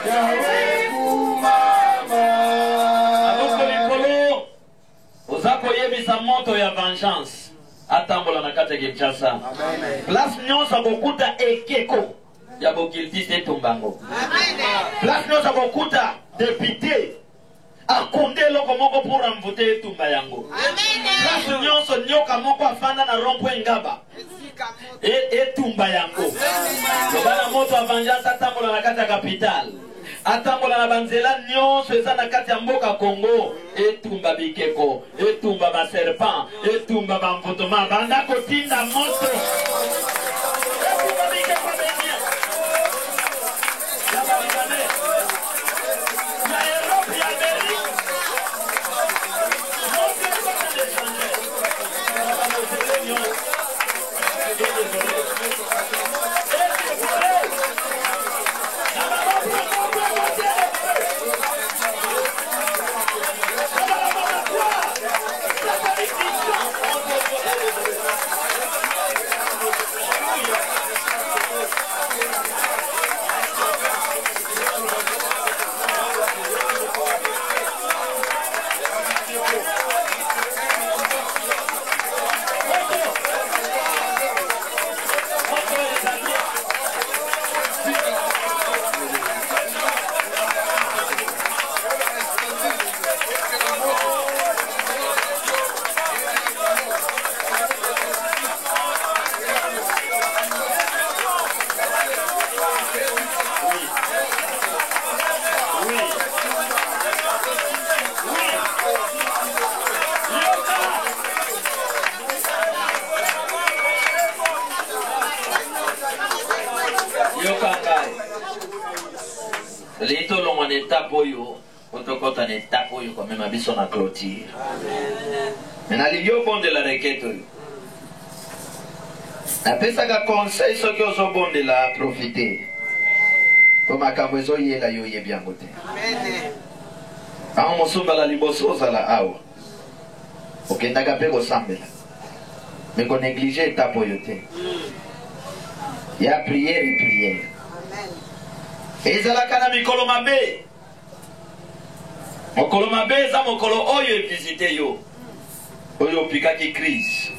yawe kumama. Aboko likolo. Ozako yebisa moto ya vengeance. Atambola na kati ya Kinshasa. Amen. Place nyonso akokuta ekeko. ya bokiltiste etumbango. Place nous avons kuta député akonde loko moko pour amvoter etumba yango. Place nyonso nyoka moko afanda na rompo ngaba. Etumba yango. Lobana moto avanja satambola na kati ya capital. Atambola na banzela nyonso eza na kati ya mboka Congo. Etumba bikeko, etumba ba serpent, etumba ba mvotoma banda kotinda moto. Etumba bikeko benia. Ya baligane. Ya Europe ya Amerika. Moto eza na l'étranger. Ya baligane nyonso. Lito lo mon étape yo, otokota na étape yo quand même abiso na clôture. Mais na ligio bon de la requête yo. Apesa ka conseil so ki ozo bon de la profiter. To makambo ezo yela yo ye bien gote. Amen. Amo mosumba la liboso za la awa. Okenda ka pego sambela. Mais qu'on néglige étape yo te. Ya prière et prière. Ezalaka na mikolo mabe. Mokolo mabe eza mokolo oyo evisite yo. Oyo pikaki crise.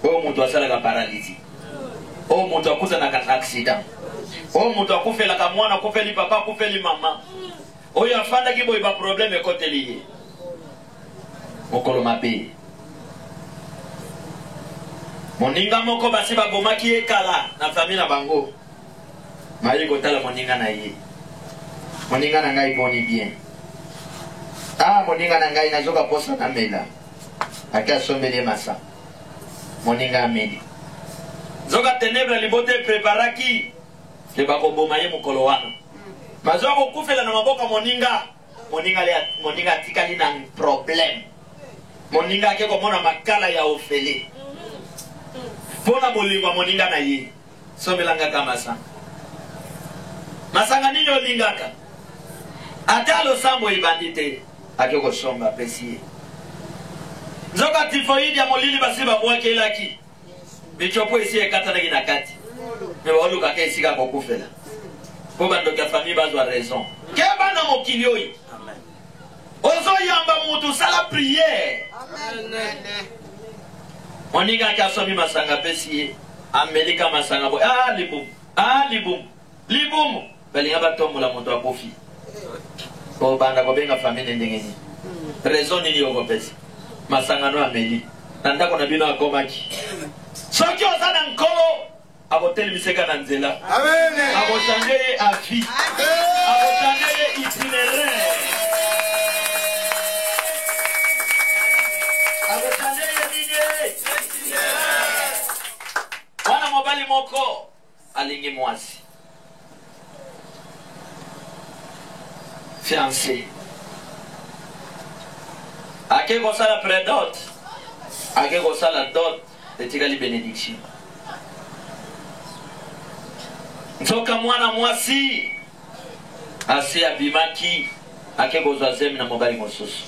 Oyo mutu asalaka paralysie. Oyo mutu akuzana ka accident. Oyo mutu akufelaka mwana, akufeli papa, akufeli mama. Oyo afandaki boye ba problème ekoteli ye. Mokolo mabe. Moninga moko basi babomaki ekala na famille na bango. Mayi kotala moninga na ye. Moninga na ngai boni bien. Ah, moninga na ngai nazoka posa na mela. Akia sombele masa. Moninga ameli. Zoka ténèbre libote préparaki. Le bako boma ye mukolo wana. Mazoko kufela na maboka moninga. Moninga tikali na problème. Moninga akeko mona makala ya ofele. Pona bolingwa moninga na ye. Sombelanga kama sa. Masanga ninyo lingaka. Atalo sambo ibandite. Akeko somba pesi. Zoka tifoidi ya molili basi babwake laki. Bichopo isi ekata na gina kati. Mewa olu kake isi kako kufela. Koba ndoka famille bazwa raison. Keba na mokilioi. Amen. Ozo yamba mutu sala prière. Amen. Moninga kasomi masanga pesi. Amelika masanga boy. Ah libum. Ah libum. Libum. Belinga batombo la mutu akofi. Ko banda ko benga famille ndengeni. Raison ni yoko pesi. Masanga no ameli. Nanda ko na bino akomaki. Soki ozana nkolo abotel miseka na nzela. Amen. Abo changer a vie. Abo changer itinéraire. Abo changer ligne. Wana mobali moko alingi mwasi. Fiancé. Ake ko sala prédot. Ake ko sala dot. Etikali bénédiction. Nzoka mwana mwasi asi abimaki ake kozwa zemi na mobali mosusu.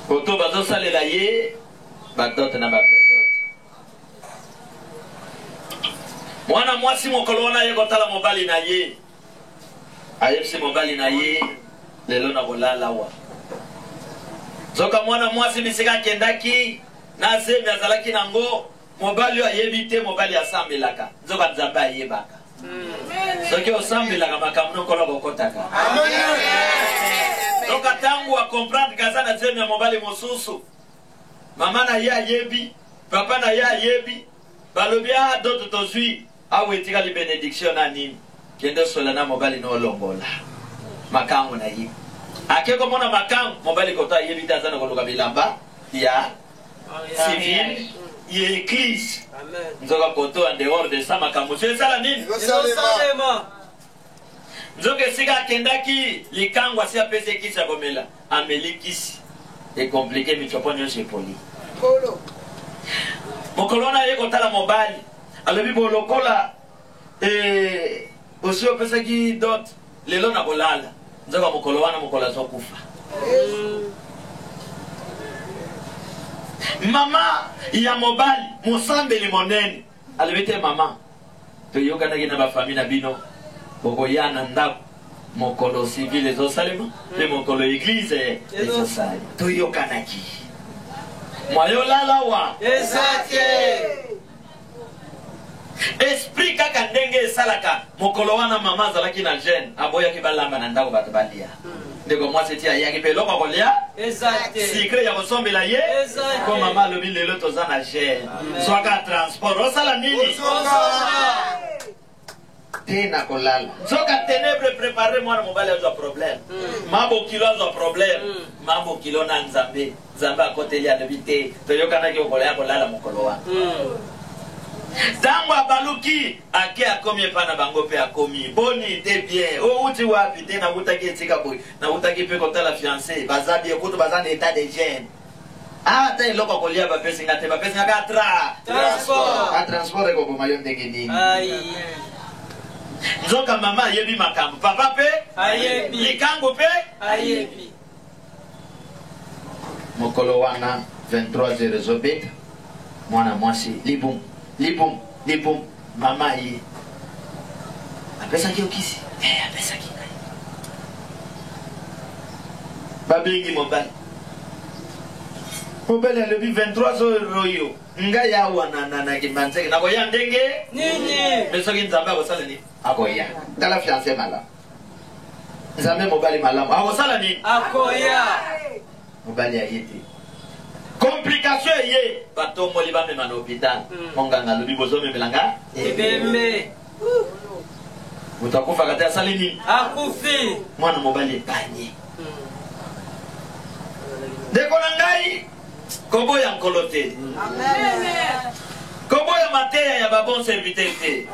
Koto bazo salela ye badote na baprédote. Mwana mwasi mokolo wana ye kotala mobali na ye. Ayepsi mobali na ye lelo na bolala wa. Nzoka mwana mwasi bisika kendaki na zemi azalaki nango mobali ayebite mobali asambelaka. Nzoka nzamba ayebaka. soki osambelaka makambo kola kokotaka. Donc atangu a comprendre kaza na zemi ya mobali mosusu. Mama na ya yebi, papa na ya yebi, balobi a d'autres tozui, awe tika li bénédiction na nini. Kende solana mobali no longola. Makangu na yi. Akeko mona makangu mobali kota yebi tazana koluka bilamba ya civil, ya église. Amen. Nzoka koto en dehors de ça makambo. C'est ça la nini? Nzoke sika kendaki likangwa si apese kisa komela. Ameli kisi. Et compliqué mitoponi yose poli. Mokolona yeko tala mobali. Alobi bolokola aussi opesa ki dot lelo na bolala. Nzoka mokolowana mokola zokufa. Mama ya mobali mosambeli monene alibete mama to yoka na ba famille na bino boko yana ndako mokolo civil ezosalema pe mokolo église ezosalema to yoka na ki moyo lala wa Exacte. esprit kaka ndenge salaka mokolo wana mama zalaki na jeune aboya ki balamba na ndako bato balia ndeko mwasi tia yaki pe loko kolia Exacte. secret ya kosomela ye Exacte. ko mama lobi lelo toza na jeune soka transport osala nini tena kolala soka ténèbre préparer mwana mobali azwa problème mabo kilo azwa problème mabo kilo na nzambe nzambe akoteli ya debite to yokana ki okola ya kolala mokolo wana Tango abaluki ake akomi pana bango pe akomi boni te bien o uti wapi te na utaki etika boy na utaki pe kotala fiancé bazabi ekuto bazana état de jeune ah te loko kolia ba pesi ngate ba pesi ngaka Transport. a transport ko boma yonde ngini Aïe. nzoka mama yebi makambo papa pe Ayebi. likango pe Ayebi. mokolo wana 23h zobeta mwana mwasi libum mama ye apesa ki okisi apesa ki babengi mobali alobi 23 yo nga ya wana na kimanzeke nako ya ndenge Nini. mesoki nzambe akosala nini akoya tala fiancé malamu nzambe mobali malamu akosala nini Akoya. mobali ayete complication ye bato moli ba mema na hôpital monganga lobi bozo memelanga Ebembe. utakufa kati asali nini Akufi. mwana mobali epanye ndeko na ngai koboya nkolo te koboya mateya ya babon serviteur te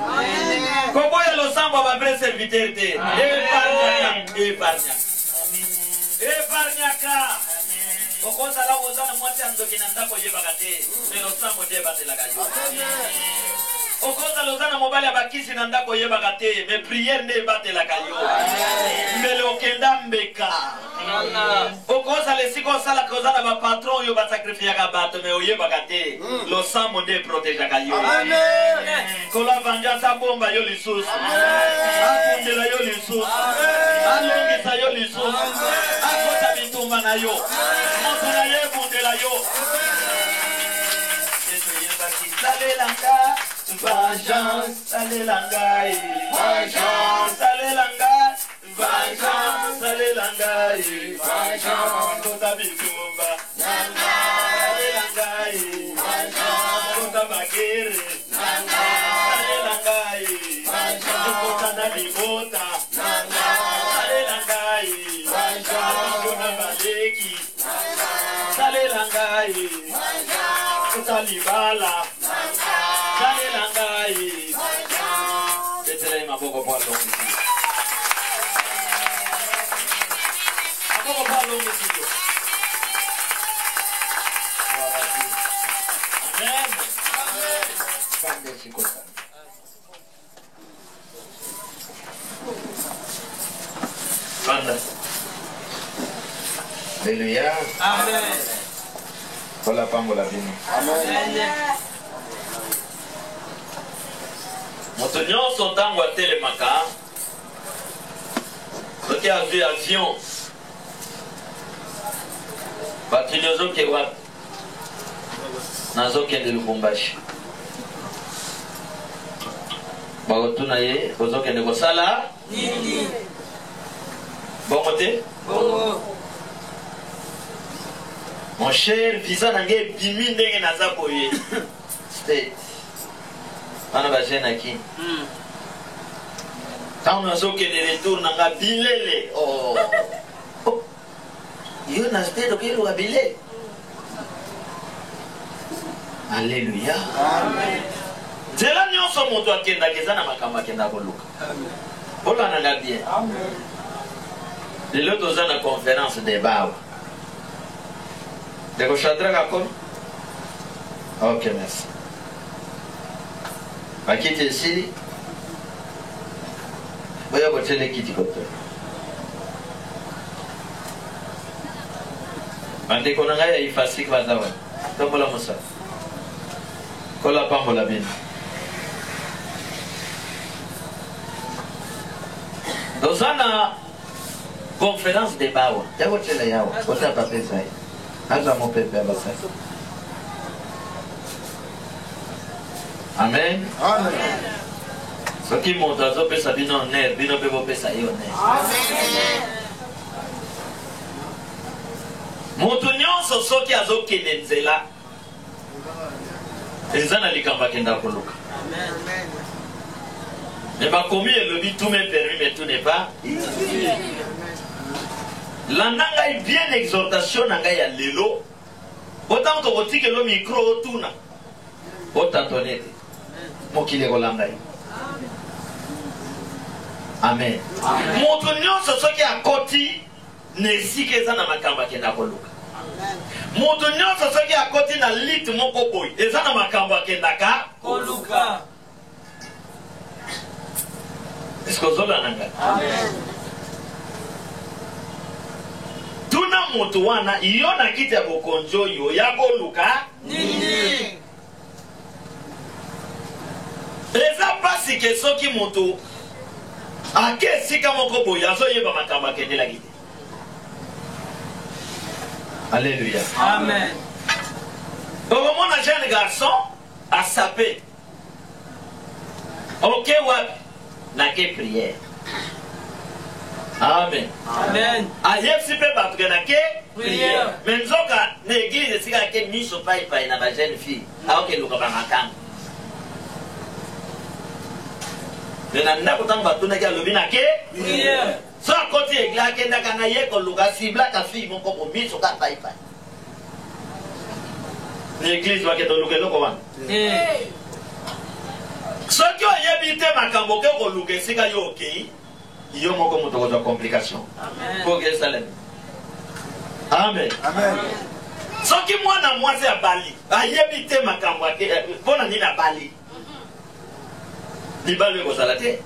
koboya losambo ya babre serviteur te epargnaka okozala kozala mwasi ya nzoki na ndako oyebaka te me losambo te ebatelaka yo okozala oza na mobali ya bakisi na ndako oyebaka te me priere nde ebatelaka yo mbele okenda mbeka okozala esika osalaka oza na bapatron oyo basakrifiyaka bato me oyebaka te losambo nde eprotegeaka yo kola vengeance abomba yo lisusu akundela yo lisusu alongisa yo lisusu akota bitumba na yo moto na ye ebundela yo yesu yebaki salelanga vengeance salelanga vengeance salelanga vengeance salelanga vengeance kota bitumba salelanga vengeance kota bagere salelanga kota na libota salelanga kota baleki salelanga kota libala salelanga betele maboko kwa longi maboko kwa longi sio amen kande sikota Anda. Haleluya. Amen. Kola pambo la bino. Amen. Moto nyonso ntango atelemaka soki azwi avion bakili ozoke wapi nazokende Lubumbashi Bagotuna ye, bozoke ne kosala. Nini. Bongote. Bongo. Mon cher, visa nange bimi ndenge naza boye. State. Ana ba jeune aki. Quand on a zoke de retour nanga bilele. Oh. Yo na state okelo wa bilele. Alléluia. Amen. Zela nyonso moto akenda kezana makamba kenda koluka. Bola nanga bien. Amen. Lelo toza na conférence de bawa. De koshadra comme? Ok, merci. Bakiti ici. Voyez votre kiti koto. Ande konanga ya ifasik bazawa. Tombola musa. Kola pambola bin. Dozana conférence de bawa. Ya votre la yawa. Kota pape sai. Aza mo pepe abasa. Amen. Amen. Soki moto azopesa bino ner, bino pe bopesa yo ner. Amen. Moto nyonso soki azokende nzela eza na likambo akenda koluka. Amen. Mais bakomi elobi tout me permis mais tout n'est pas. Landa ngai bien exhortation na ngai ya lelo. Otango tokotike lo micro otuna. Otatonete. Mokile kolanda yo. Amen. Moto nyonso soki akoti nesika eza na makambo akenda koluka. Moto nyonso soki akoti na lit moko boy eza na makambo akendaka Koluka. Est-ce que zola nanga? Amen. Tuna moto wana iyo na kiti ya bokonjo yo ya koluka Nini. eza pasi ke soki moto ake esika moko boye azoyeba makambo akendelaki te. Alléluia. Amen. Okomona jeune garçon asape oke wapi nake prière. Amen. Amen. Ayepsi pe bato ke nake Prière. mais nzoka na église esika ake miso pai na ba jeune fille aokeluka bamakanga na ndako tango batunaki alobi nake Prière. so akoti église akendaka na ye koluka siblaka fille moko bomiso ka pai na église bakenda oluka eloko wana soki oyebi te makambo ke koluka esika yo okei yo moko moto kozwa complication po Yerusalem. Amen. Amen. Soki mwana mwasi abali ayebi te makambo ake mpona nini abali libalo ekozala te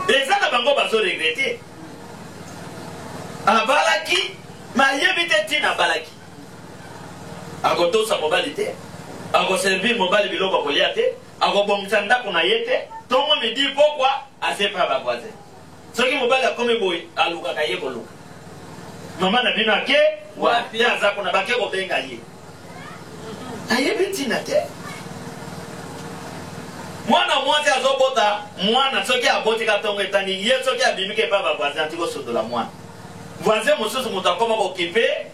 eza na bango bazoregrete abalaki ma ayebi te ntina abalaki akotosa mobali te akoservir mobali biloko akolia te akobongisa ndako na ye te ntongo midi pokwa azepa bavoisin soki mobali akomi boye alukaka ye koluka mama na bino ake Wapi? te aza kuna bake kobenga ye ayebi ntina te mwana mwasi azobota mwana soki abotika ntongo etani ye soki abimiki epa bavoisin ati kosodola mwana voisin mosusu moto akoma kokipe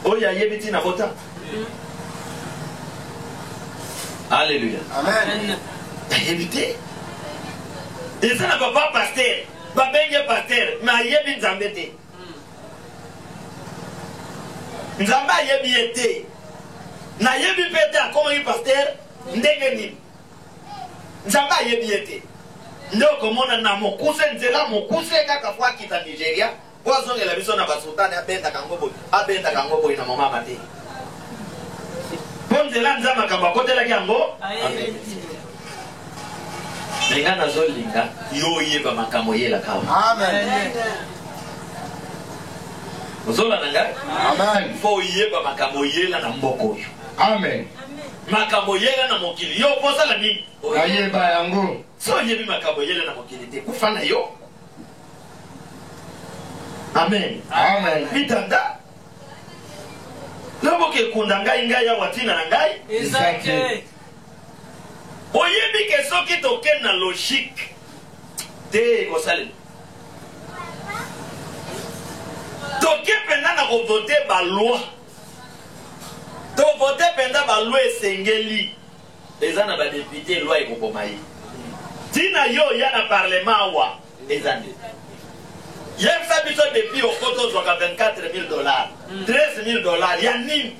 oyo ayebi ntina bota. Alléluia. Amen. Ayebi te eza na papa paster babenge paster me ayebi nzambe te nzambe ayebi ye te nayebi mpe te akomaki paster ndenge nini nzambe ayebi ye te nde okomona na mokuse nzela mokuse kaka fo akita Nigeria po azongela biso na basultani abendaka yango boye na momama te po nzela nza makambo akotelaki yango lenga nazolinga yo oyeba makambo yelaka Amen. ozola na ngai Amen. fo oyeba makambo yela na mboka oyo Amen. makambo yela na mokili yo posala nini Ayeba yango. so oyebi makambo yela na mokili te kufa na yo. Amen. Amen. Mitanda loboke kunda ngai awa tina na ngai Exactly. oyebi ke soki toke na logique te kosala toke penda na kovote baloi to vote penda baloi esengeli eza na badepute loi ekokoma ye tina yo ya na parlement awa eza nde yebisa biso depuis okoto ozwaka $24,000 $13,000 ya nini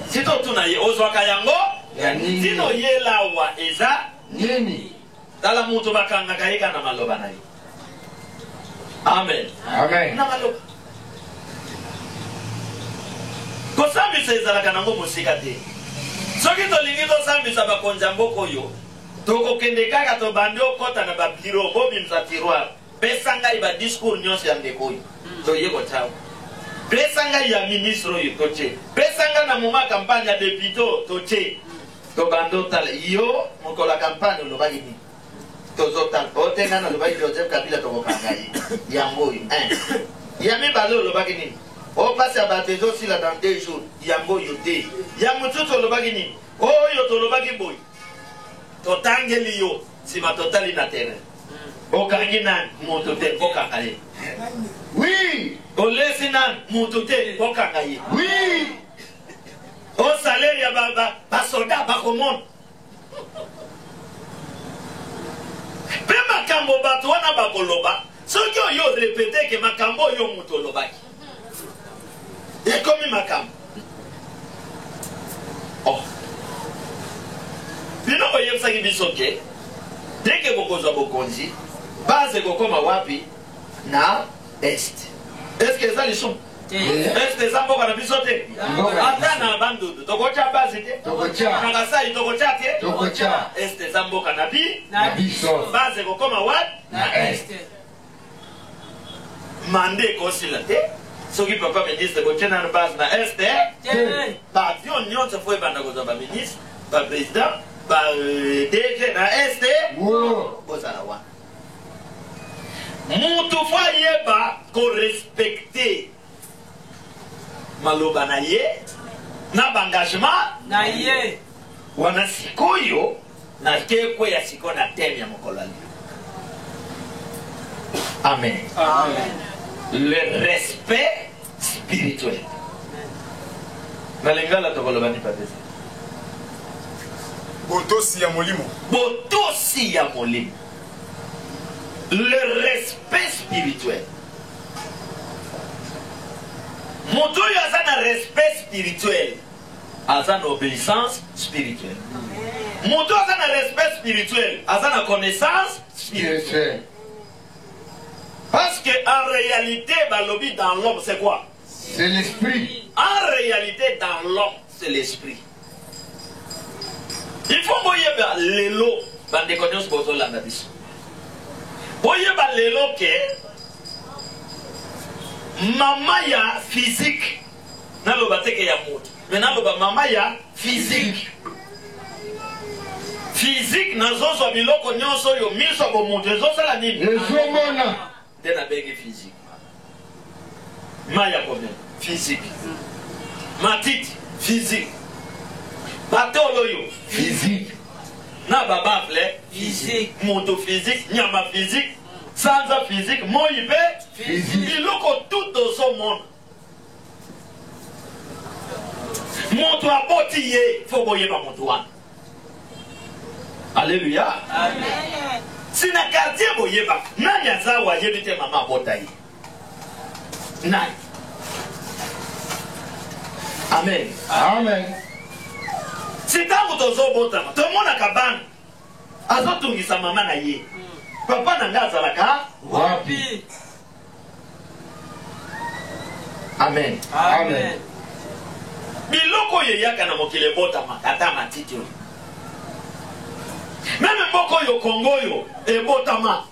si totuna ye ozwaka yango tina oyela awa eza nini tala mutu bakangaka ye kana maloba na ye amen na maloba kosambisa ezalaka nango mosika te soki tolingi tosambisa bakonzi ya mboka oyo tokokende kaka tobandi okota na babiro bobimisa tiroir pesa ngai badiscours nyonso ya ndeko oyo toye kotawa pesa ngai ya ministre oyo totie pesa ngai na moma campagne ya depute totie tobandi otala yo mokolo ya campagne olobaki nini tozotala otenga na olobaki Joseph Kabila tokokanga ye yango oyo ya mibale olobaki nini opasi ya bato ezosila dans 2 jours yango oyo te ya mosusu olobaki nini oyo tolobaki boye totangeli yo nsima totali na terrain okangi nani moto te okanga ye oui olesi nani moto te okanga ye oui osalaire ya basoda bakomona mpe makambo bato wana bakoloba soki oyo repete ke makambo oyo moto olobaki ekomi makambo bino oyebisaki biso ke ndenge bokozwa bokonzi base kokoma wapi na est eske eza lisumu est eza mboka na biso te ata na bandudu tokotya base te na kasai tokotya te est eza mboka na biso base kokoma wapi na est mande ekosila te soki papa ministre kotya nano base na est baavion nyonso fo ebanda kozwa baministre baprésident DG na este bozala wana mutu fo ayeba korespecte maloba na ye na baengagement na ye wana sikoyo na kekweya siko na teme ya mokolo ali amen le respect spirituel na lingala tokoloba ni patesi botosi ya molimo botosi ya molimo le respect spirituel moto oyo aza na respect spirituel aza na obéissance spirituelle moto aza na respect spirituel aza na connaissance spirituelle parce que en réalité balobi dans l'homme c'est quoi? C'est l'esprit. En réalité dans l'homme c'est l'esprit. Il faut boyeba lelo bandeko nyonso bozolanda biso boyeba lelo ke mama ya physique naloba teke ya moto mais naloba mama ya physique physique nazozwa biloko nyonso oyo miso bomoto ezosala nini ezomona nde nabengi physique maya combien physique matiti physique batolo yo physique na babafle physique moto physique nyama physique sanza physique moi pe physique biloko tout ozomona moto aboti ye fo boyeba moto wana alléluia amen sina quartier boyeba nani aza wayebi te mama abota ye nani amen amen si ntango tozobotama tomonaka bana azotungisa mama na ye papa na nga azalaka wapi amen amen biloko oyo eyaka na mokili ebotama ata matiti oyo meme mboka oyo kongo oyo ebotama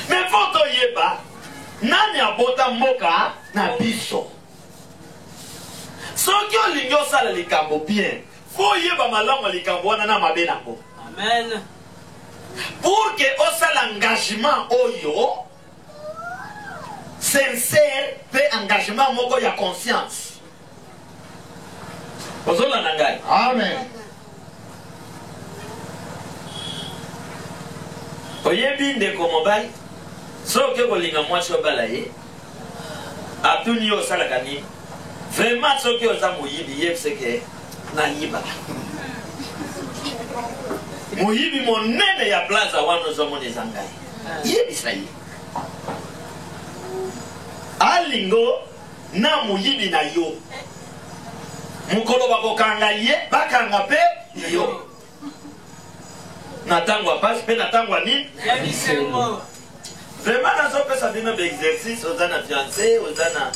me fo toyeba nani abota mboka na biso soki olingi osala likambo bien fo oyeba malamu ya likambo wana na mabe nango amen pour que osala engagement oyo sincère pe engagement moko ya conscience Ozola nangai. Amen. Oyebi ndeko mobali. Soki kolinga mwasi obala ye. Atuni yo salaka nini. Vraiment soki oza moyibi yebiseke na yiba. Moyibi monene ya plaza wana ozomona ngai. Yebisa ye. Alingo na moyibi na yo. Mukolo bakokanga ye, bakanga pe yo. Natangwa passe pe natangwa nini? Yabisemo. Vraiment nazopesa bino exercice ozana fiancé, ozana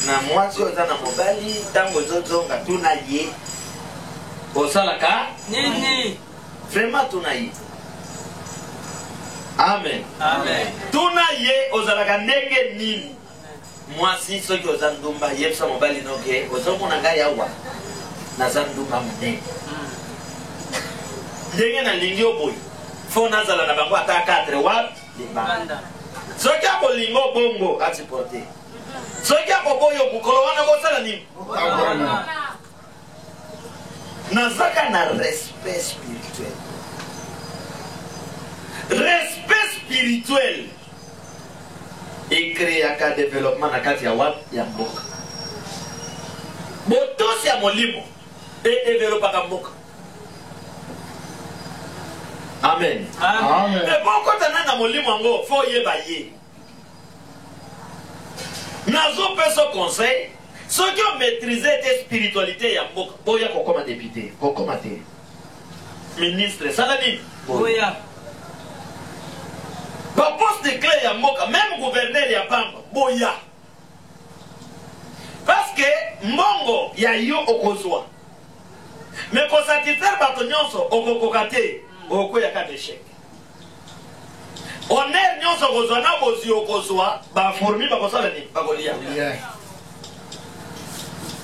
na mwasi, ozana mobali, tango zozonga tuna ye. Osalaka Nini. vraiment tuna ye. Amen. Amen. Tuna ye ozalaka ndenge nini? Mwasi soki ozana ndumba yebisa mobali noke ozomona ngai awa. Naza ndumba munene. Ndenge na lingi oboyi. Fo nazala na bango ata 4 wapi? Libanda. Soki ako lingo bongo atipote. Soki ako boyo bukolo wana kosala nini? Nazaka na respect spirituel. Respect spirituel. Ekreaka développement na kati ya wapi ya mboka. Botosi ya molimo développaka mboka. Amen. Amen. Mais pourquoi tu as molimo ngo fo yeba ye. Nazo peso conseil, ceux qui ont maîtrisé tes spiritualités ya mboka, boya kokoma député, kokoma te. Ministre, saladi. Boya. Ba poste clé ya mboka, même gouverneur ya pamba, boya. Parce que mbongo ya yo okozwa. Mais pour satisfaire bato nyonso okokokate. Oko ya ka d'échec. Honneur nyonso kozwa na bozi okozwa ba formi ba kosala ni ba kolia.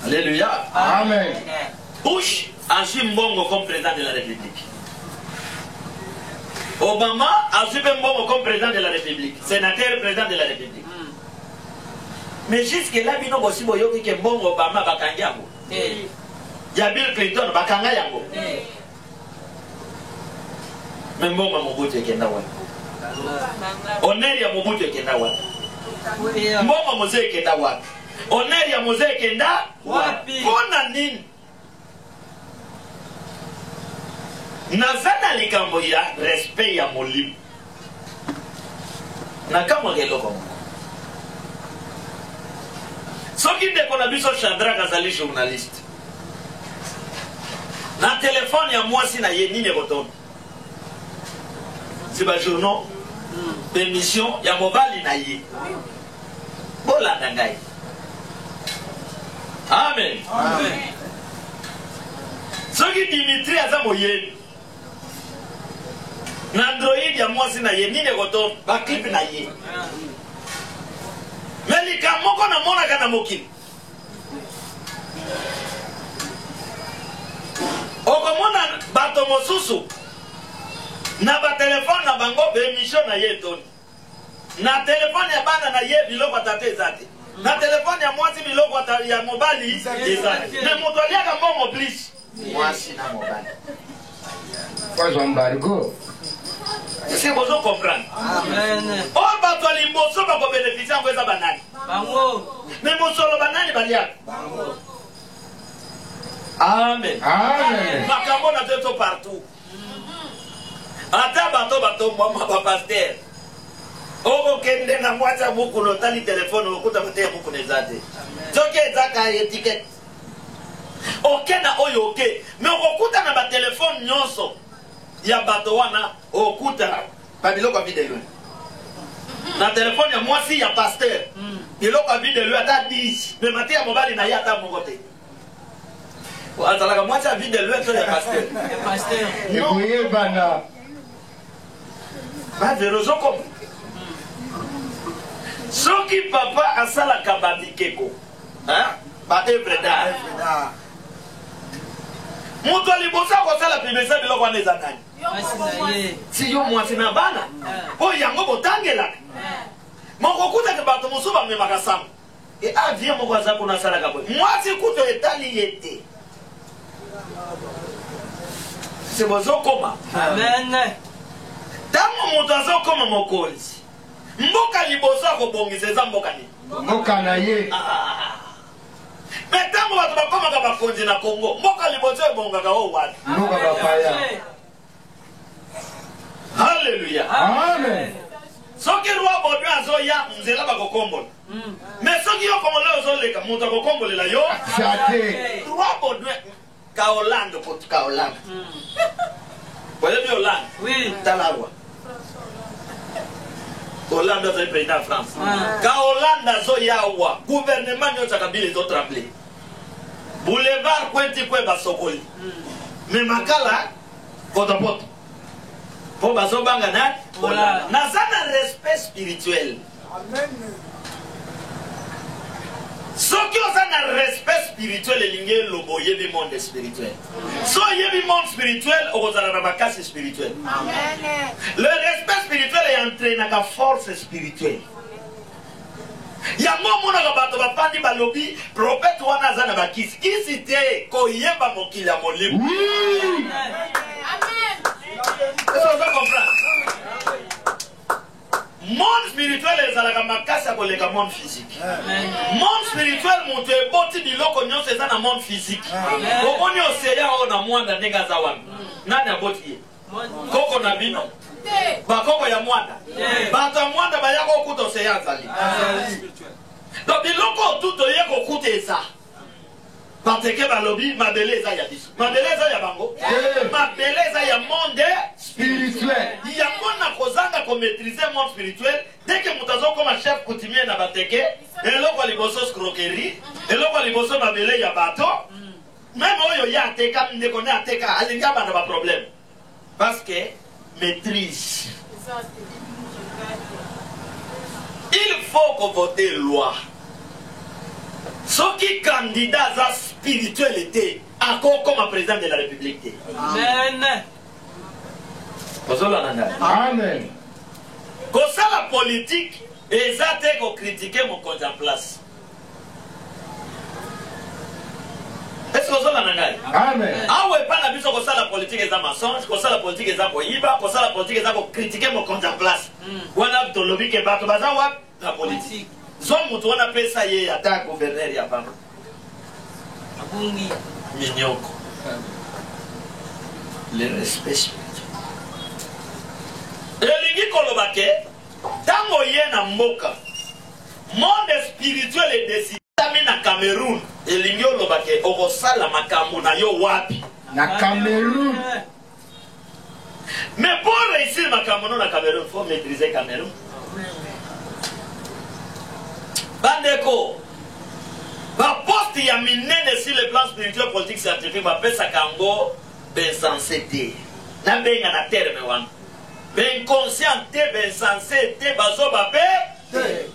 Alléluia. Amen. Bush agit mbongo comme président de la République. Obama agit mbongo comme président de la République. Sénateur président de la République. Mais jusque là bino bosi boyoki ke mbongo Obama bakangi yango. Ya Bill Clinton bakanga yango. Mbongo Mobutu ekenda wapi? Honneur ya Mobutu ekenda wapi? Mbongo Moze ekenda wapi? Honneur ya Moze ekenda wapi? Pona nini? Nazana likambo ya respect ya molimo. Na kama geloko moko. Soki ndeko na biso Shadrach azali journaliste. Na telefone ya mwasi na ye nini ekotoka? C'est ba journaux d'émission ya mobali na ye. Bola ngai. Amen. Amen. Soki Dimitri aza moyeni. Na Android ya mwasi na ye nini ekotoka? Ba clip na ye. Melika moko na mona kana mokili. Okomona bato mosusu na ba telefone na bango be émission na ye toni. Na telefone ya bana na ye biloko atate ezate. Na telefone ya mwasi biloko atali ya mobali ezate. Mais moto aliaka mbongo plus. Mwasi na mobali. Pas embargo. Est-ce que vous comprenez? Amen. Oh bato alimboso ba ko bénéficier ngo eza banani. Bango. Mais mosolo banani baliaka. Bango. Amen. Amen. Makambo na teto partout. Ata bato mama ba pasteur. Oko kende na mwata buku no tali telefone okuta mate buku nezate. Zoke zaka etiquette. Okena oyo oke. Mais okuta na ba telefone nyonso ya bato wana okuta ba biloko video. Na telefone ya mwasi ya pasteur. Biloko video ata 10. Mais mate ya mobali na yata mongote. Azalaka mwasi ya video ya pasteur. Pasteur. Ekuye bana. Ba verozo comme soki papa asala kababikeko hein ba œuvre d'art moto libosa ko sala pimesa biloko wana eza nani si yo mwasi na bana o yango botangela moko kuta ke bato musuba memaka sama e avion moko aza kuna sala kabo mwasi kuto etali yete C'est bozokoma. Amen. Tango moto azokoma mokonzi. Mboka liboso akobongisa eza mboka ni. Mboka na ye. Mais tango bato bakomaka bakonzi na Congo, mboka liboso ebongaka o wapi? Mboka bapaya. Alléluia. Amen. Soki roi Baudouin azoya nzela bakokombola. Mais soki yo kongole ozoleka moto akokombolela yo. Chate. Roi Baudouin ka Hollande pour ka Hollande. Voyez bien Hollande? Oui. Talarwa. Hollande est le président de France. Quand Hollande azoya wa, gouvernement nyonso kabila ezotremble. Boulevard Kwenti Kwe basokoli. Mais makala potopoto. Po bazobanga na Hollande. Nazana respect spirituel. Amen. Soki oza na respect spirituel elingi lobo yebi monde spirituel. So yebi monde spirituel okozala na bakasi spirituel. Amen. Le respect spirituel est entraîné na force spirituelle. Yango monaka bato bapandi balobi prophète wana aza na bakisi. Kisi te koyeba mokili ya molimo. Oui. Est-ce que vous comprenez? Monde spirituel ezalaka makasi ya koleka monde physique. Monde spirituel moto eboti biloko nyonso eza na monde physique. Okoni oseya o na mwanda ndenge aza wana. Nani aboti ye? Koko na bino. Bakoko ya mwanda. Bato ya mwanda baya kokuta oseya azali. Donc biloko tuto ye kokuta eza. Bateke balobi mabele eza ya biso. Mabele eza ya bango. Mabele eza ya monde Spirituel. yango na kozanga ko maîtriser monde spirituel dès que mutazo comme chef coutumier na bateke eloko liboso scroquerie eloko liboso mabele ya bato même oyo ya ateka ndeko na ateka alinga bana ba problème parce que maîtrise. Il faut qu'on vote loi. Ce qui candidat à spiritualité encore comme président de la République. Amen. Amen. Comme ça la politique, et ça t'est qu'on critique mon compte en place. Est-ce que vous avez Amen. ah ouais, pas la comme ça la politique est un mensonge, comme ça la politique est un boïba, comme ça la politique est un pour critiquer mon compte en place. On a ton lobby qui est battu, la politique. Zom on appelle ça y est, attaque gouverneur y a pas. Abungi. Mignoko. Le respect spirituel. Elingi kolobake, tango ye na mboka, monde spirituel est décidé na Cameroun. Elingi olobake, okosala makambo na yo wapi? Na Cameroun. Mais pour réussir makambo na Cameroun, il faut maîtriser Cameroun. Bandeko, ba poste ya minene sur le plan spirituel, politique, scientifique, ba pesa kango ben sensé te. Na benga na terme wana. Ben conscient te, ben sensé te, bazo ba te.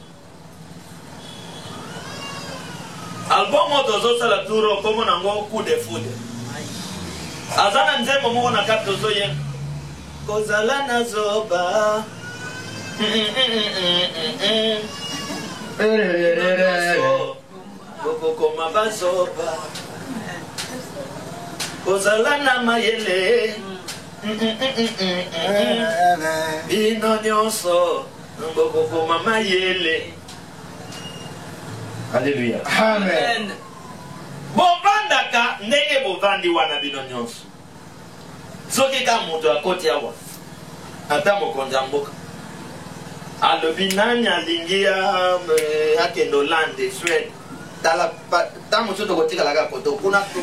Album otozo sala turo komo nango coup de foudre. Azana nzembo moko na kato zo yen. Kozala na zoba. Kokoma bazoba kozala na mayele bino nyonso kokoma mayele. Alléluia. Amen. Bovandaka ndenge bovandi wana bino nyonso. Soki ka moto akoti awa ata mokonzi ya mboka alobi nani alingi akende Hollande Suède tala ntango mosusu tokotikalaka koto kuna tu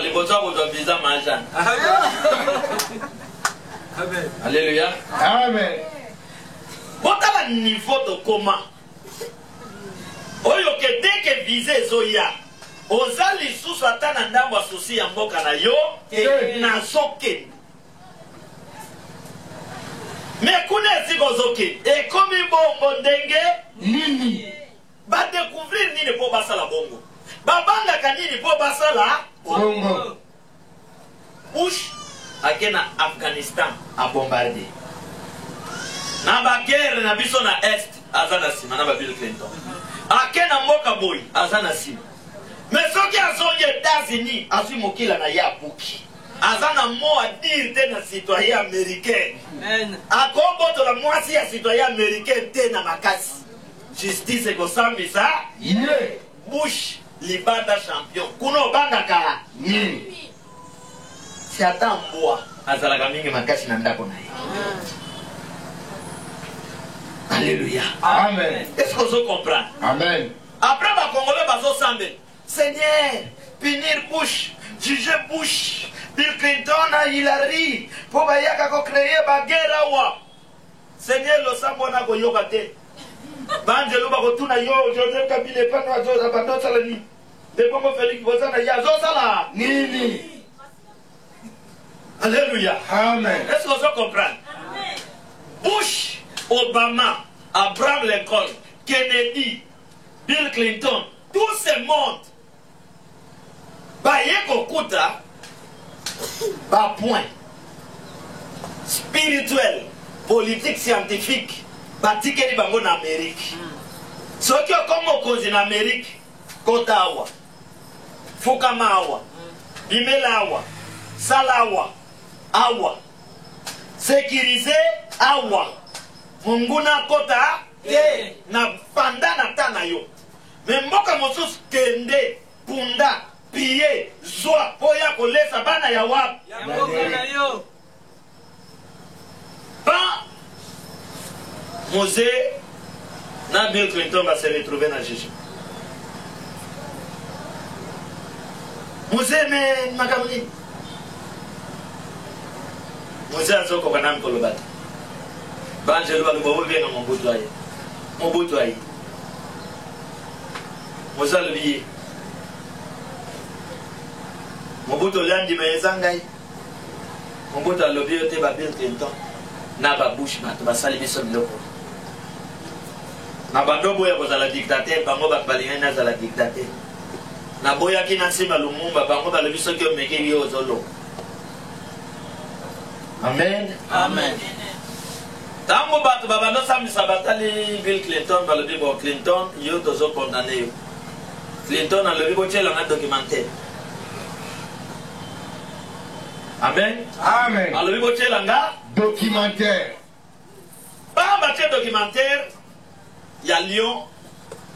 liboso kozwa visa majan. Alléluia. Amen. Botala niveau tokoma oyo ke deke visa ezoya oza lisusu ata na ndambo asusi ya mboka na yo nazokende. Mais kuna esiko zoke ekomi bongo ndenge Nini. ba découvrir nini po basala bongo babangaka nini po basala Bongo. Bush akena Afghanistan a bombardé na ba guerre na biso na est azana sima na ba Bill Clinton akena mboka boy azana sima Mais ceux qui sont aux États-Unis, à ce mokila na ya buki. Azana mot à dire t'es un citoyen américain. À quoi la moitié à citoyen américain t'es na makasi. Justice et Gosambi ça. Bush libanda champion. Kuno banga ka. Si attend bois. Azala mingi makasi na ndako na ye. Alléluia. Amen. Est-ce que vous comprenez? Amen. Après, les Congolais vont s'ensemble. Seigneur, punir Bush, juger Bush, Bill Clinton à Hillary, pour créer la guerre. Seigneur, le sang na goyokate. Banjelo bakotuna yo, Joseph Kabila pano azoza badosa la ni. De Bongo Félix Bozana ya zoza la nini. Alléluia. Amen. Est-ce que vous comprenez? Bush, Obama, Abraham Lincoln, Kennedy, Bill Clinton, tout ce monde, Kokuta, point spirituel, politique, scientifique, Batikeli Bango en Amérique. Ce qui est comme cause en Amérique, Kotawa, Fukamawa, Bimelawa, Salawa, Awa, sécurisé, Awa. Munguna kota na panda na tana yo. Memboka mosus kende punda piye zwa poya kolesa bana ya wap. Ya mboka na yo. Ba Mose na Bill Clinton va se retrouver dans Jésus. Mose me makamuni. Mose azoko kana mkolobata. Banjelo balubo vena Mobutu aye. Mobutu aye. Moza lubiye. Mobutu landi mezanga aye. Mobutu alobi ote ba Bill Clinton na ba Bush bato basali biso biloko. Na bandobo ya kozala dictateur bango babalinga na zala dictateur. Na boya kina sima Lumumba bango balobi soki omeki yo zolo. Amen. Amen. Tango bato babano samisa batali Bill Clinton balobi bo Clinton yo tozo condamné yo. Clinton alobi bo tshela na documentaire. Amen. Amen. Alobi bo tshela nga Documentaire. ba ba tshela documentaire ya Lyon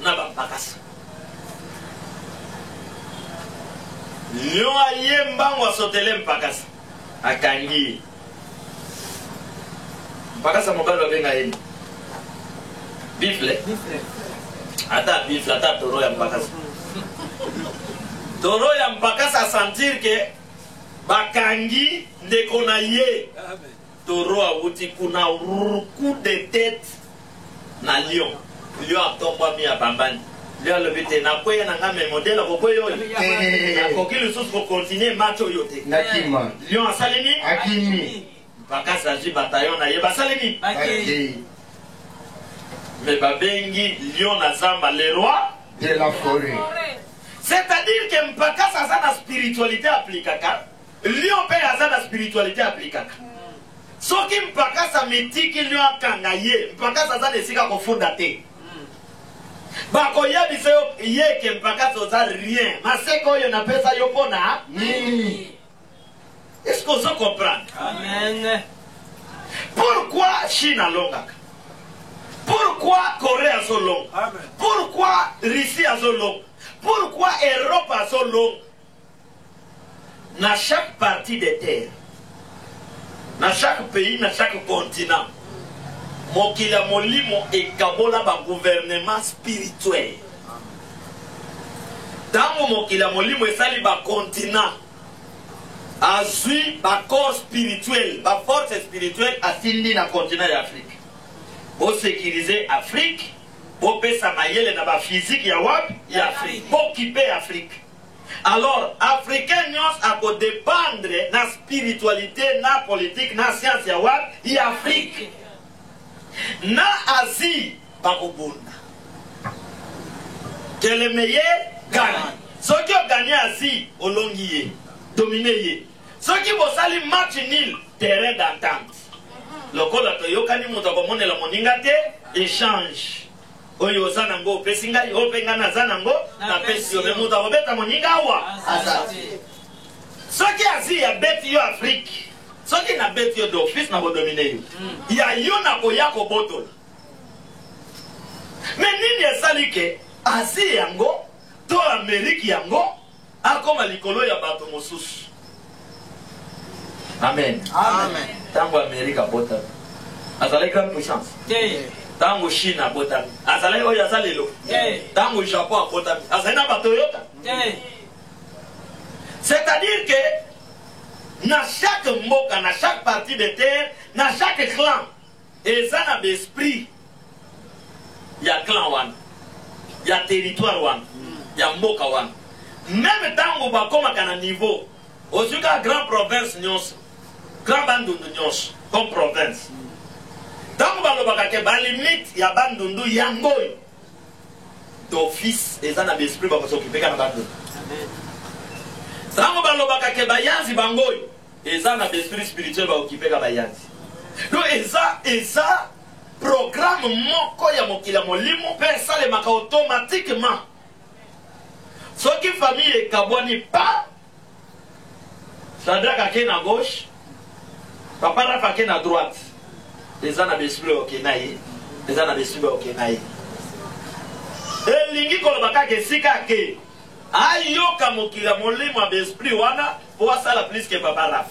na Bampakasa. Lyon aye mbango asotele Mpakasa. Akangi. Mpakasa mobali wabenga yeni. Bifle. Ata bifle, ata toro ya Mpakasa. Toro ya Mpakasa sentir ke bakangi ndeko na ye. Toro awuti kuna coup de tête na Lyon. Lyon atomba mi ya bambani. Lyon lobite na kweye na ngame modela ko kweye yo. Na kokili susu ko continuer match yo te. Nakima. Lyon asalini Akimi. Bakasa ji bataillon na ye basalini. Aki. Mais babengi Lyon na zamba le roi De la forêt. c'est-à-dire que Mpakasa za na spiritualité aplikaka. Lyon pe za na spiritualité aplikaka. Soki Mpakasa mitiki Lyon akanga ye, Mpakasa za nesika kofunda te. Bako yebi se yo ye ke Mpakasa za rien. Maseko yo na pesa yo pona Nini. Est-ce que vous comprenez? Amen. Pourquoi Chine a longaka? Pourquoi Corée a so long? Amen. Pourquoi Russie a so long? Pourquoi Europe a so long? Dans chaque partie des terres, dans chaque pays, dans chaque continent, Mokila Molimo et Kabola ba gouvernement spirituel. Dans Mokila Molimo et Sali ba continent, azui ba corps spirituel, ba force spirituelle a fini dans le continent d'Afrique. Pour sécuriser Afrique, pour payer sa maillelle dans la physique, il y a Afrique. Pour occuper Afrique. Alors, Africains a dépendre de la spiritualité, de la politique, de la science, il y a Afrique. Na Asie, Bakobunda. Que le meilleur gagne. Ceux qui ont gagné Asie, au longuier, dominé. Ceux qui vont salir match nul, terrain d'entente. Le col de Toyokani Moutakomone la Moningate échange. oyo oza nango opesi ngai oyo mpe ngai naza nango napesi yo. Me moto akobeta moninga awa aza te. Soki azi abeti yo Afrique, soki nabeti yo d'office na kodomine yo, ya yo na koya kobotola. Me nini esali ke azi yango to Ameriki yango akoma likolo ya bato mosusu? Amen. Amen. Tango Amerika botami azali grande puissance. Tango Chine abotami azali oyo azalelo. Tango Japon abotami azali na bato yota. C'est-à-dire que dans chaque mboka, dans chaque partie de terre, dans chaque clan, et ça n'a d'esprit. Il y a clan one, il y a territoire one, il y a mboka one. Même tant qu'on va comme à un niveau, aussi qu'à grande province nyos, grand bandundu nyos, comme province. Tant qu'on va le bagager, à limite, il y a bandundu yangoy. D'office, et ça n'a d'esprit pour s'occuper de la bandundu. Tango balobaka ke bayanzi bangoy eza na esprit spirituel ba occupé ka bayanzi. Donc eza programme moko ya mokila molimo pe salemaka automatiquement. Soki famille ekabwani pa Sadaka ke na gauche, papa Rafa ke na droite. Eza na esprit okenaye, eza na esprit okenaye. Elingi kolobaka ke sika ke ayoka mokila molimo d'esprit wana pour asala plus que papa Raf.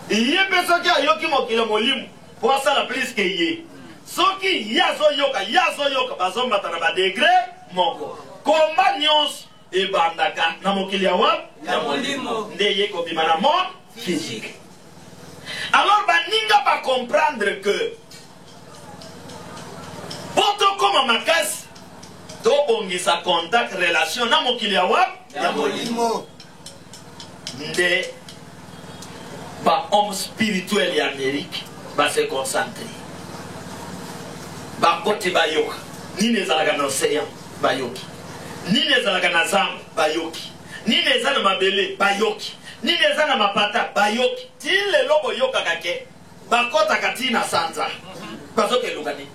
Iye pe soki ayoki mokila molimo pour asala plus que ye. Soki yazo yoka bazombata na ba degré moko. Komba nyonso ebandaka na mokili ya wa ya molimo nde ye ko bima na mort physique. Alors baninga ba comprendre que poto koma makasi to bongisa contact relation na mokili ya wa ya molimo nde ba homme spirituel ya Amérique ba se concentrer ba kote ba yoka nini ezalaka na océan ba yoki nini ezalaka na zamba ba yoki nini ezana mabele ba yoki nini ezana mapata ba yoki tile lobo yoka kake ba kota katina sanza bazoke lukani.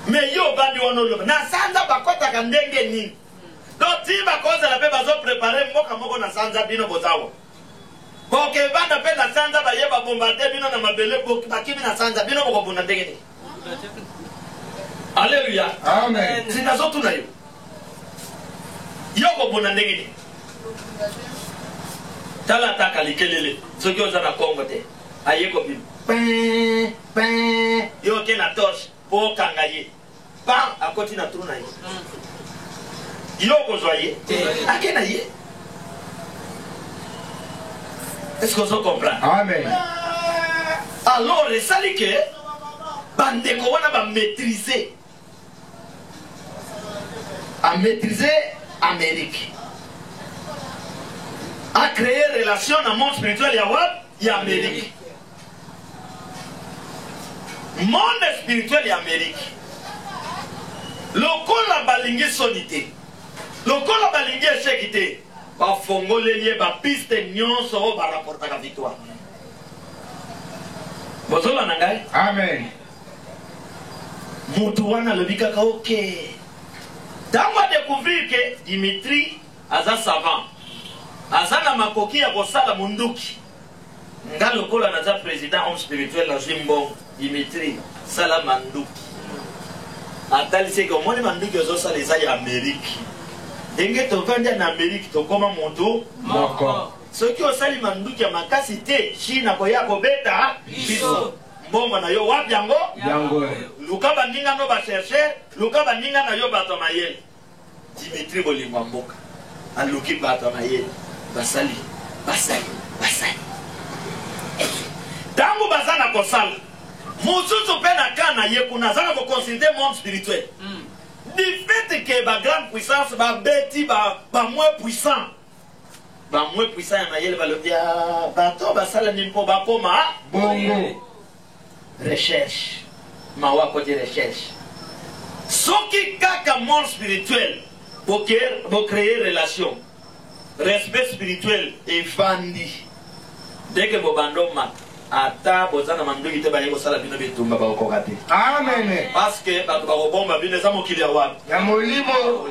Mais yo bandi wono na sanza bakota ka ndenge nini do ti bakoza la pe bazo préparer mboka moko na sanza bino bozawo boke banda pe na sanza ba yeba bombarder bino na mabele boki bakimi na sanza bino boko bunda ndenge nini. Alléluia, amen. Sinazo tuna yo yoko bunda ndenge nini tala taka likelele soki oza na Congo te ayeko bino yo ke na torche po kangaye pan à côté na trou na ye yo ko zoye akena ye. Est-ce que vous comprenez? Amen. Alors les salike bandeko wana ba maîtriser Amérique, à créer relation dans le monde spirituel il y a Amérique. Monde spirituel et Amérique. Lokola balingi sonité. Lokola balingi échecité. Ba fongole lié ba piste nyonso ba rapporta la victoire. Bozola nangai? Amen. Mutu wana lobika ka OK. Tango découvrir que Dimitri aza savant. Azana makoki ya kosala munduki. Nga lokola naza président homme spirituel na Jimbo Dimitri sala manduki. Atalise que moni manduki ozosa les ya Amérique. Denge to vanda na Amérique to koma moto moko. Soki osali manduki ya makasi te China ko ya kobeta biso. Mbongo na yo wapi yango? Yango. Luka bandinga no ba chercher, luka bandinga na yo bato mayele. Dimitri bolingwa mboka. Aluki bato mayele. Basali. Tango bazana kosala mususu pe na kana ye kuna zana ko considérer monde spirituel. Du fait que ba grande puissance ba beti ba moins puissant na yele ba lobia bato basala nimpo ba koma bongo recherche mawa ko de recherche soki kaka monde spirituel pour créer relation respect spirituel et fandi dès que bobando mat ata bozana manduki te baye kosala bino bitumba bakokoka te. Amen. Parce que bato bakobomba bino eza mokili ya wapi. Ya molimo.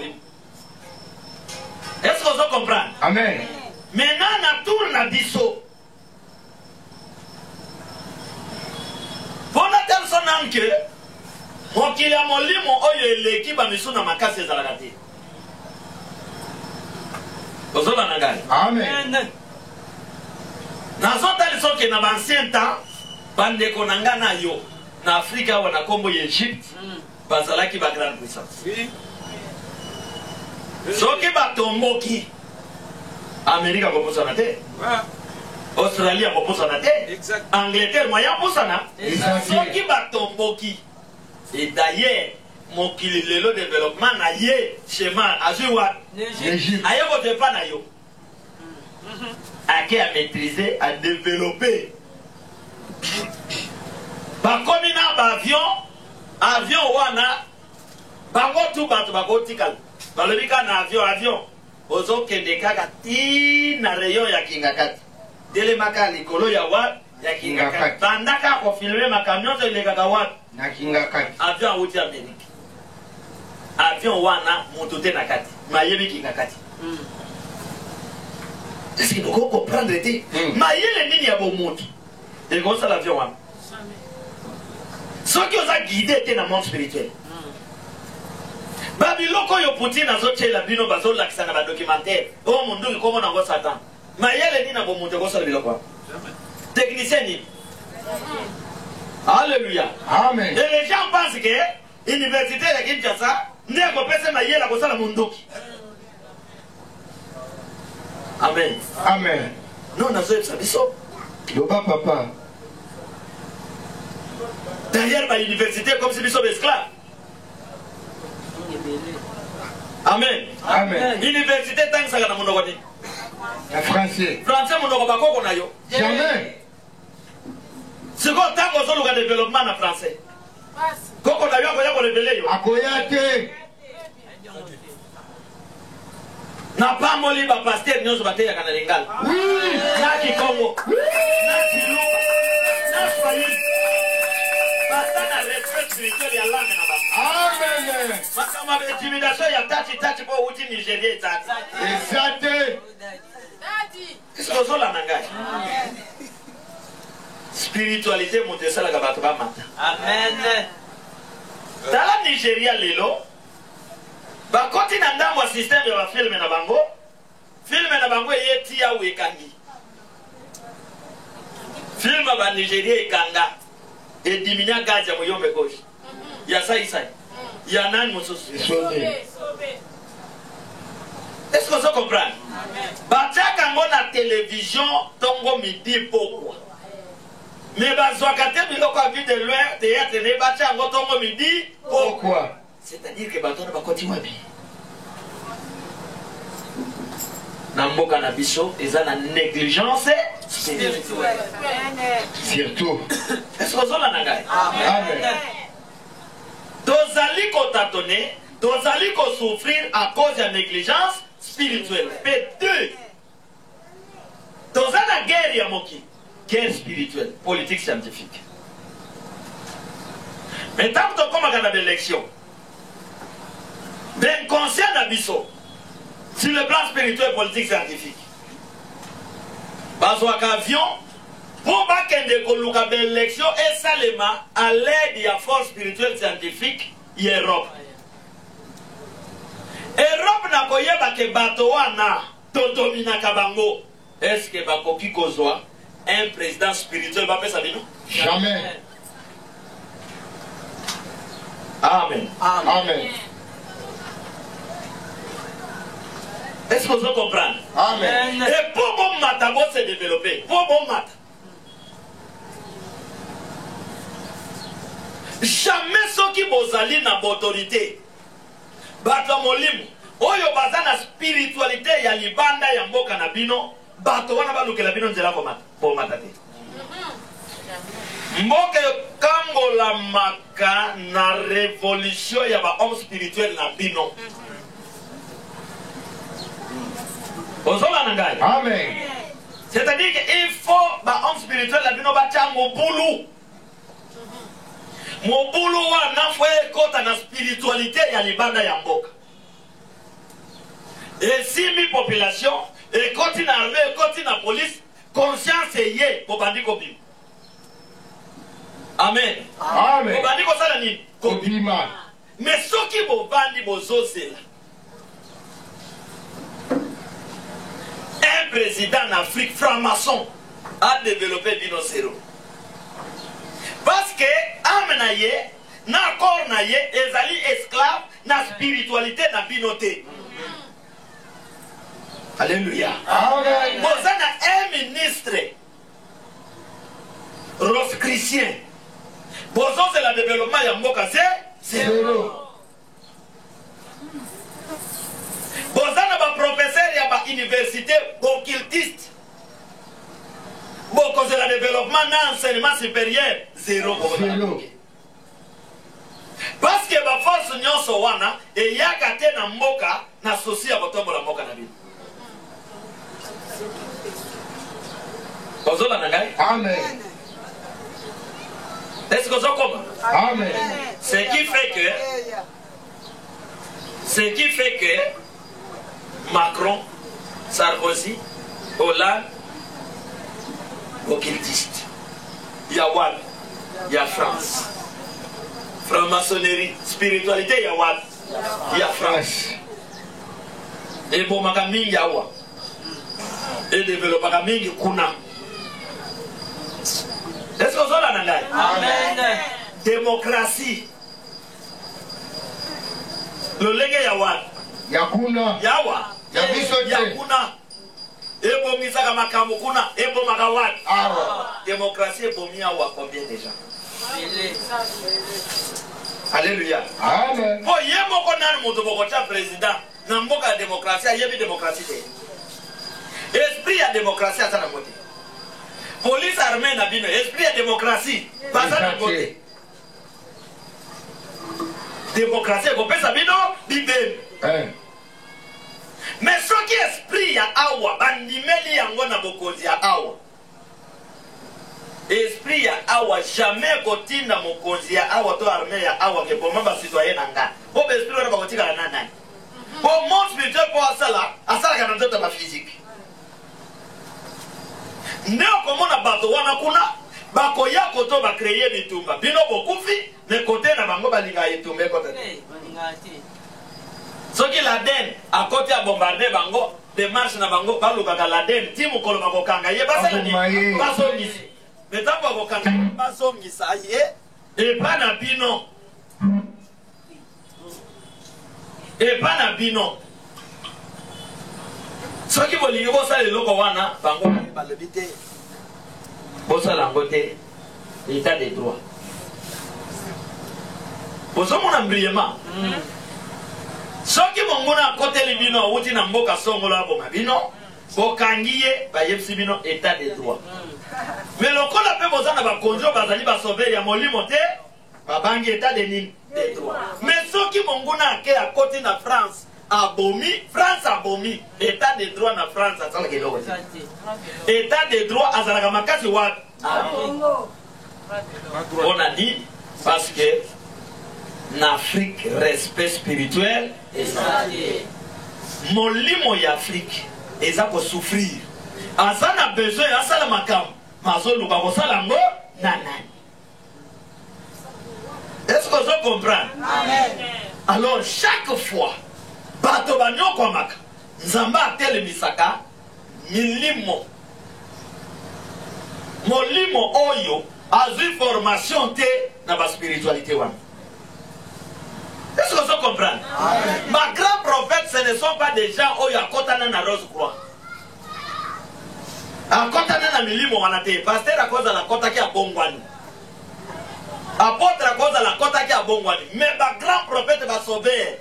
Est-ce que vous comprenez? Amen. Maintenant na tour na biso. Bona tel sonam ke mokili ya molimo oyo eleki ba misu na makasi ezalaka te. Ozola na ngai. Amen. Nazotali soki na ancien temps bandeko na nga na yo na Afrika wana kombo ya Egypte bazalaki ba grande puissance. Soki batomboki Amerika kopusana te. Australia kopusana te. Angleterre moya pusana. Soki batomboki. Et d'ailleurs mokili lelo développement na ye schéma azuwa Égypte. ayo ko pas na yo. À maîtriser, à développer. Par comme avion wana, bango tout bato bakotikal. Balobika na avion, ozo kende kaka ti na rayon ya kingakati. Dele maka likolo ya wat ya kingakati. Bandaka ko filmer makamion to ile kaka wat Na kingakati. avion wuti Amerika. Avion wana motote na kati. Mayebi kingakati. Est-ce que vous comprenez? Mais il est nini ya bomoto. Et comme ça l'avion wana. Ceux qui ont guidé dans le monde spirituel. Babiloko yo puti na zoche la bino bazo lakisa na ba documentaire. Oh mon Dieu, comment on va Satan. Mais il est nini na bomoto ko sala biloko. Technicien ni. Alléluia. Amen. Et les gens pensent que l'université de Kinshasa n'est pas pèse na yela ko sala mundoki. Amen. Amen. Non, on a fait ça. Loba papa. Derrière l'université, comme si nous sommes esclaves. Amen. Amen. Université, tant que ça a mon côté. La français. Français, mon côté, Jamais. C'est quoi tant qu'on a le développement en français? Quand on a eu à révéler. Akoyate. Na pas moli ba pasteur nyoso ba teya kana lingala. Na Kikongo. Na Kiluba. Na Swahili. Batana respect spirituel ya langue na ba. Amen. Makama ba intimidation ya tati po uti Nigeria tati. Exacte. Est-ce que la nangai? Spiritualité monte sala ka bato ba mata. Amen. Dans la Nigeria lelo ba koti na ndambo système ya film na bango. Film na bango yeti ya wekangi. Film ba Nigeria ikanga. E diminya gaja mo yombe gauche. Ya sai. Ya nani mosusu. Est-ce que vous comprenez? Bataka ngo na télévision tongo midi pourquoi? Mais bazwakate biloko a vu de loin théâtre ne bataka ngo tongo midi Pourquoi? c'est-à-dire que bato na bakoti wapi? Na mboka na biso eza na négligence spirituelle. Surtout. Est-ce que vous avez ngai? Amen. Tozali ko tatone, tozali ko souffrir à cause de négligence spirituelle. P2. Tozali na guerre ya moki, guerre spirituelle, politique scientifique. Mais tant que comme à l'élection, d'inconscient d'abisso, sur le plan spirituel, politique scientifique. Bazouak avion, pour bakende koluka l'élection et salema à l'aide de la force spirituelle scientifique, Europe. Europe n'a pas yeba ke bato wana totomina kabango. Est-ce que bakoki kozwa un président spirituel va faire ça bino? Jamais. Amen. Amen. Est-ce que vous comprenez? Amen. Et pour bon mata se développer, pour bon mata. Jamais ceux qui bozali na autorité. Bato molimu. Oyo bazana spiritualité ya libanda ya mboka na bino. Bato wana balukela bino nzela ko mata te. Mboka kangola maka na révolution ya ba homme spirituel na bino. Ozola na ngai. Amen. C'est-à-dire qu'il faut homme spirituel la bino batia mobulu. Mobulu wana fwe kota na spiritualité ya libanda ya mboka. Et si mi population et koti na armée et koti na police conscience yé pour bandi kobi. Amen. Amen. Pour bandi ko sala ni Kobima. Mais ceux qui vont bandi bozo c'est là. Un président en Afrique franc-maçon a développé Binocero. Parce que amenaye na corps naye ezali esclave na spiritualité na binoté. Alléluia. Amen. Bozana un ministre rosicrucien. Bozo c'est le développement ya mboka c'est Zéro. Bozana ba professeur ya ba université occultiste. Boko c'est le développement na enseignement supérieur zéro. Zéro. Parce que ba force nyonso wana e yaka te na mboka na sosia botombo la mboka na bino. Bozola na ngai? Amen. Est-ce que ça comme? Amen. Ce qui fait que Macron, Sarkozy, Hollande, occultiste. Il y a Wad, il y a France. Franc-maçonnerie, spiritualité, il y a Wad, il y a France. Et bon, Makami, il y a Wad. Et développement, il y a Kuna. Est-ce que vous avez un Amen. démocratie? Le lenge ya Wad. Yakuna. Yawa. Yabisote. Yakuna. Ebo misaka makambo kuna. Ebo makawad. Awa. Démocratie ebo miawa combien déjà? Alléluia. Amen. Bon, yemo konan moto bokocha président. Na mboka ya démocratie, yebi démocratie te. Esprit ya démocratie ata na mote. Police armée na bino, esprit ya démocratie. Basa na mote. Démocratie ko pesa bino bibeli. Mais ce qui esprit ya awa bandimeli yango na bokozi ya awa. Esprit ya awa jamais kotinda mokozi ya awa to armée ya awa ke pour mamba citoyen nanga. Bo esprit wana bakotika na nani. Pour mon spirituel pour asala kana ndoto ba physique. Ndeo komona bato wana kuna bakoya koto ba créer bitumba. Bino bokufi mais côté na bango balinga etumbe côté. Soki l'Aden à côté à bombarder bango démarche na bango balukaka l'Aden ti mukolo bakokanga ye basala ni basongisi. Mais tant bakokanga basongisa ye et pas na bino. Et pas na bino. Soki bolingi bosala eloko wana bango balobi te. Bosala ngo te état de droit. Bosomona mbriema. Soki monguna kote libino uti na mboka songolo abonga bino bokangiye bayepsi bino état de droit. Mais lokola pe bozana ba konjo bazali ba sauver ya molimo te babangi état de nini de droit. Mais soki monguna ke a kote na France abomi France abomi état de droit na France azala keloko. État de droit azala makasi wa. On a dit parce que en Afrique, respect spirituel et ça. Molimo ya Afrique, ils ont souffrir. Asa na besoin ya sala makam, mazo luka ko sala ngo nanani. Est-ce que vous comprenez? Amen. Alors chaque fois, bato banyo kwa maka, nzamba tele misaka, milimo. Molimo oyo, azu formation te na ba spiritualité wana. Est-ce que vous comprenez? Ma grand prophète, ce ne sont pas des gens qui ont na rose croix. A kotana na milimo wanate. Pasteur a cause la kota ki a bongwani. Apôtre a cause la kota ki a bongwani. Mais ma grand prophète va sauver.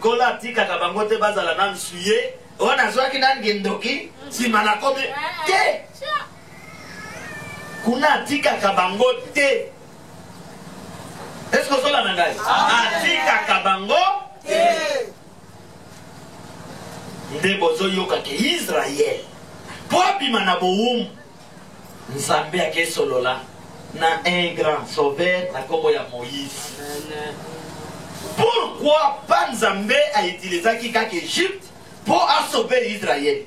Kola tika kabangote bazala nan suye. Ona zwaki nan gendoki. Si manakomi. Te. Kuna tika kabangote. Est-ce que vous avez un langage? Atika kabango. Nde bozo yoka ke Israël. abima na boum Nzambe ake solola na un grand sauveur na kombo ya Moïse. Pourquoi pas Nzambe a utilisé qui kaka Égypte pour sauver Israël?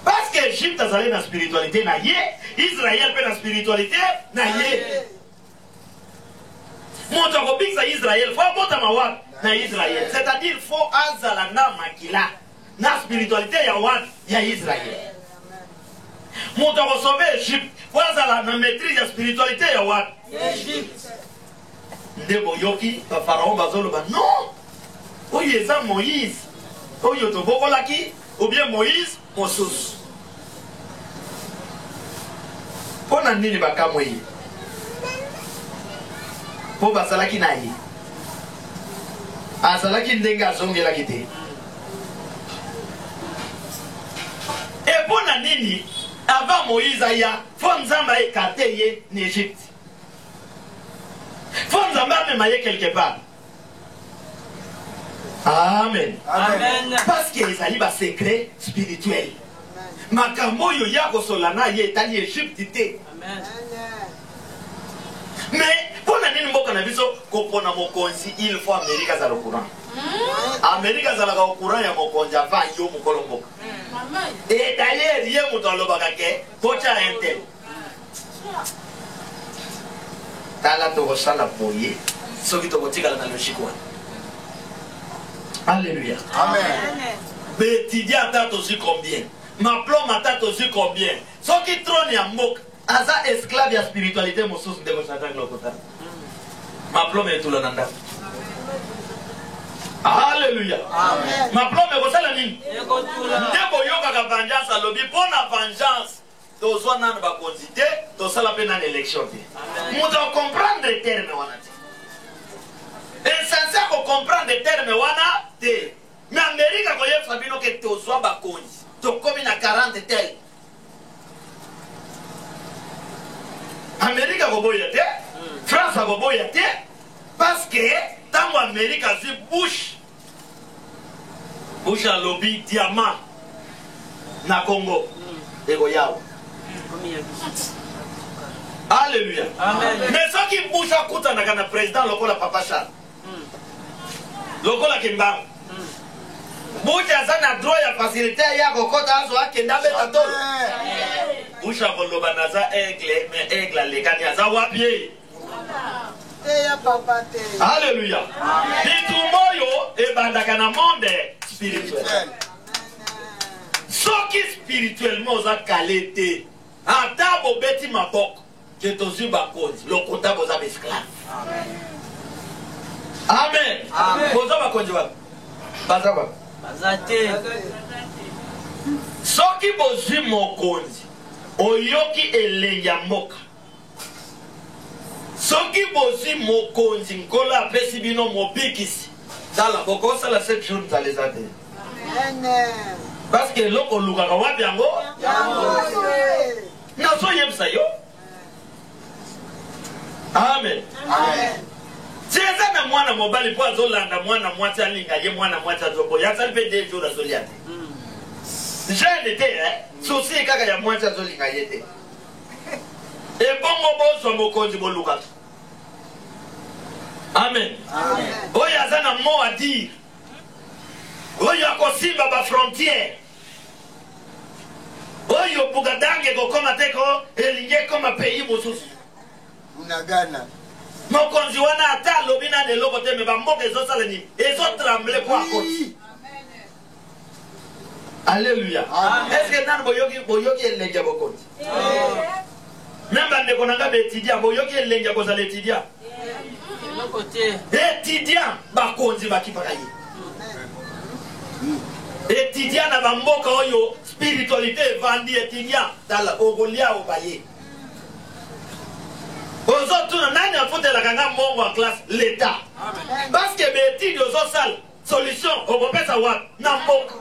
Parce que Égypte a allé dans la spiritualité na yé, Israël peut dans la spiritualité na yé. Monto biksa Israël, faut bota mawa na Israël. C'est-à-dire faut azala na makila na spiritualité ya wan ya Israël. Monto sauver Égypte, faut azala na maîtrise ya spiritualité ya wan Égypte. Ndebo yoki ba pharaon bazolo ba non. Oyo eza Moïse. Oyo to bokolaki ou bien Moïse Moses. Pona nini bakamwe? Po basalaki na ye. Asalaki ndenga zongela kite. Et pona nini avant Moïse aya fo Nzamba ekate ye en Égypte. Fo Nzamba me maye quelque part. Amen. Amen. Parce que ezali ba secret spirituel. Makambo yo ya kosolana ye etali Égypte te. Amen. Mais pour la nini mboka na biso kopona mokonzi il faut Amerika za le courant. Amerika za la courant ya mokonzi avant yo mokolo mboka. Et d'ailleurs hier muto alobaka ke kocha intel. Tala to kosala boye soki to kotikala na logique wana. Alléluia. Amen. Bétidia tata aussi combien? Ma plomb tata aussi combien? Ce qui trône ya mboka, aza esclave ya spiritualité mosusu ndeko satani lokota. Ma plomb est tout le nanda. Alléluia. Amen. Ma plomb est kosala nini? Ekotula. Ndeko yoka ka vengeance alobi pona vengeance. Tozwa nanu ba konzite, tosala pe na élection te. Muto comprendre les termes wana te. Insensé ko comprendre les termes wana te. Mais Amérique ko yef sabino ke tozwa ba konzi. To komi na 40 tel. Amérique ko boya te, France ko boya te parce que tango Amérique a dit Bush a lobby diamant na Congo. Ego yao. Alléluia. Amen. Mais ce qui Bush a kuta na président lokola Papa Charles. Lokola Kimbang. Bush a na droit ya facilité ya kokota azo akenda beta tolo. Bush a koloba naza aigle mais aigle lekani aza wapie. Alléluia. Bitumoyo e bandaka na monde spirituel. Soki spirituellement oza kalete. Ata bobeti maboko ke tozi bakonzi lokota boza esclave. Amen. Amen. Boza bakonzi wa. Baza ba. Bazate. Soki bozi mokonzi oyoki elenya moka. Soki bozi mokonzi nkola apesi bino mobikisi. Dala bokosa la 7 jours dans les années. Amen. Parce que loko lukaka wapi yango? Naso yebisa yo. Amen. Amen. Tieza na mwana mobali po azolanda mwana mwati alinga ye mwana mwati azobo. Yatsali pe 2 jours azoliate. Jeune te souci kaka ya mwati azolinga yete. Et bongo bozo mokonzi boluka. Amen. Amen. Oya zana mot à dire. Oya kosimba ba frontière. Oyo bugadange ko koma teko elinge koma pays mosusu. Unagana. Mokonzi wana ata lobina de loko te me ba mboka ezo sala ni ezo trembler kwa koti. Alléluia. Amen. Est-ce que nan boyoki elenga bokonzi? Même bande konanga be étudiant boyoki elenga ko sala étudiant. Côté. Étudiant bakonzi bakipaka ye. Étudiant na bamboka oyo spiritualité vandi étudiant tala ogolia obaye. Ozotuna nani afute la kanga mongo en classe l'état. Parce que be étude ozo sal solution okopesa wa na mboka.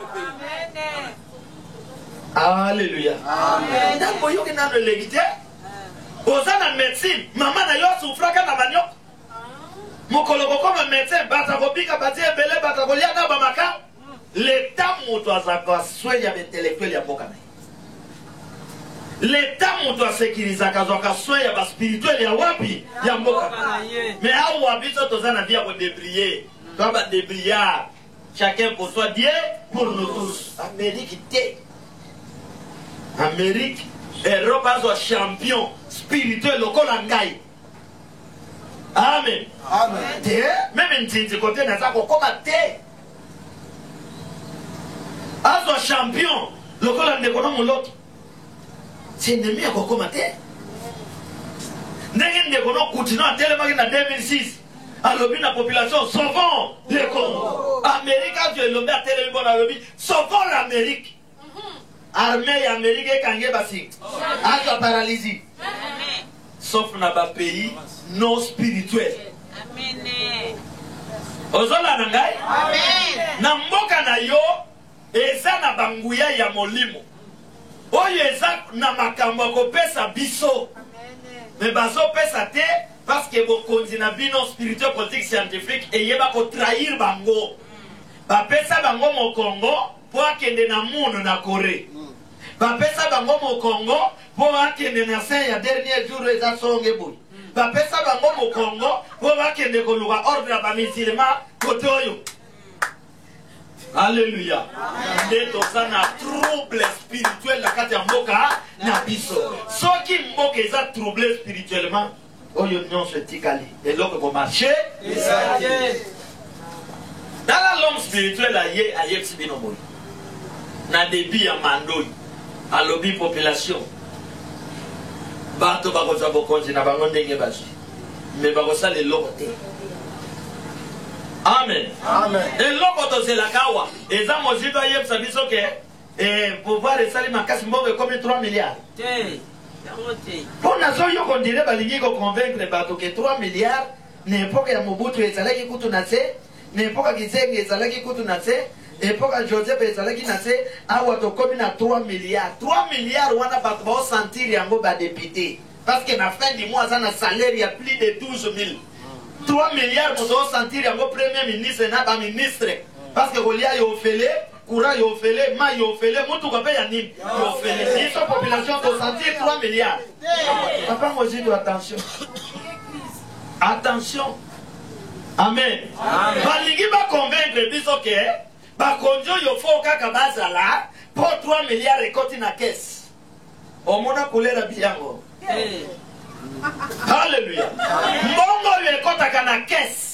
Alléluia. Amen. Na boyoki na légité. Ozana médecine, maman na yo souffraka na manyo. Mokoloko comme médecin batakobika batie belé batakolia na bamaka. L'état moto azaka soya intellectuel ya mboka na. L'état moto a sécurisé kazoka soin ya ba spirituel ya wapi ya mboka. Mais à wapi so tozana via ko débrier. Toi ba débrier. Chacun pour soi, Dieu pour nous tous. Amérique té. Amérique Europe a champion spirituel au Kolangai. Amen. Amen. Même un côté n'a pas comme té. Azo champion le Kolangai comme l'autre. C'est ennemi à Kokomate. N'est-ce pas continuer à tellement en 2006. Alors, la population, sauvons les Congo. Amérique, Dieu l'a à télé, bon, sauvons l'Amérique. Armée américaine, Kangé Bassi. Azo paralysie. Sauf dans un pays non spirituel. Amen. Ozola nangai? Amen. Na mboka na yo, eza na banguya ya molimo. Oyo eza na makambo kopesa biso. Mais bazo pesa te parce que vos continents bino spirituel politique scientifique et yeba ko trahir bango. Ba pesa bango mo Congo pour akende na monde na Corée. Ba pesa bango mo Congo pour akende na saint ya dernier jour eza songe boy. Ba pesa bango mo Congo pour akende ko luwa ordre ba musulman côté oyo. Alléluia. Ndeto sana trouble spirituel la kati ya mboka na biso. Soki mboka eza trouble spirituellement, oyo nyonso etikali. Eloko ko marcher, dans l'homme spirituel aye sibino boy. Na débit ya mandoi. A lobby population. Bato bako za bokonzi na bango ndenge bazi. Mais bako sa le lokote. Amen. Amen. Et l'autre c'est la kawa. Et ça, moi, je dois y avoir ça et pouvoir rester makasi mbobe comme 3 milliards. Pour nazo yo qu'on dirait balingi ko convaincre bato que 3 milliards n'importe ya Mobutu ezalaki kutu na se, n'importe Kisenge ezalaki kutu na se, n'importe Joseph ezalaki na se, awa to komi na 3 milliards. 3 milliards wana bato ba sentir yango ba député parce que na fin du mois ça na salaire ya plus de 12 000. 3 milliards pour se sentir un premier ministre et un ministre. Parce que Golia est offélé, Koura est offélé, Ma est offélé, Moutou Kapé Yanim est offélé. Ils sont population pour sentir 3 milliards. Papa, moi j'ai dit attention. Attention. Amen. Baligi va convaincre Bisoke, Bakonjo Yofo Kakabazala, pour 3 milliards et côté na caisse. Au monde a coulé la biango. Alléluia. Mbongo yekotaka na caisse.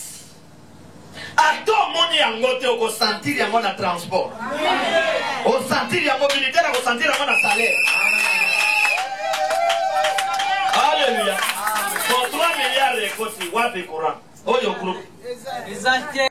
Ato moni yango te oko sentir yango na transport. O sentir yango militaire oko sentir yango na salaire. Alléluia. Pour 3 milliards de koti wapi courant. Oyo groupe.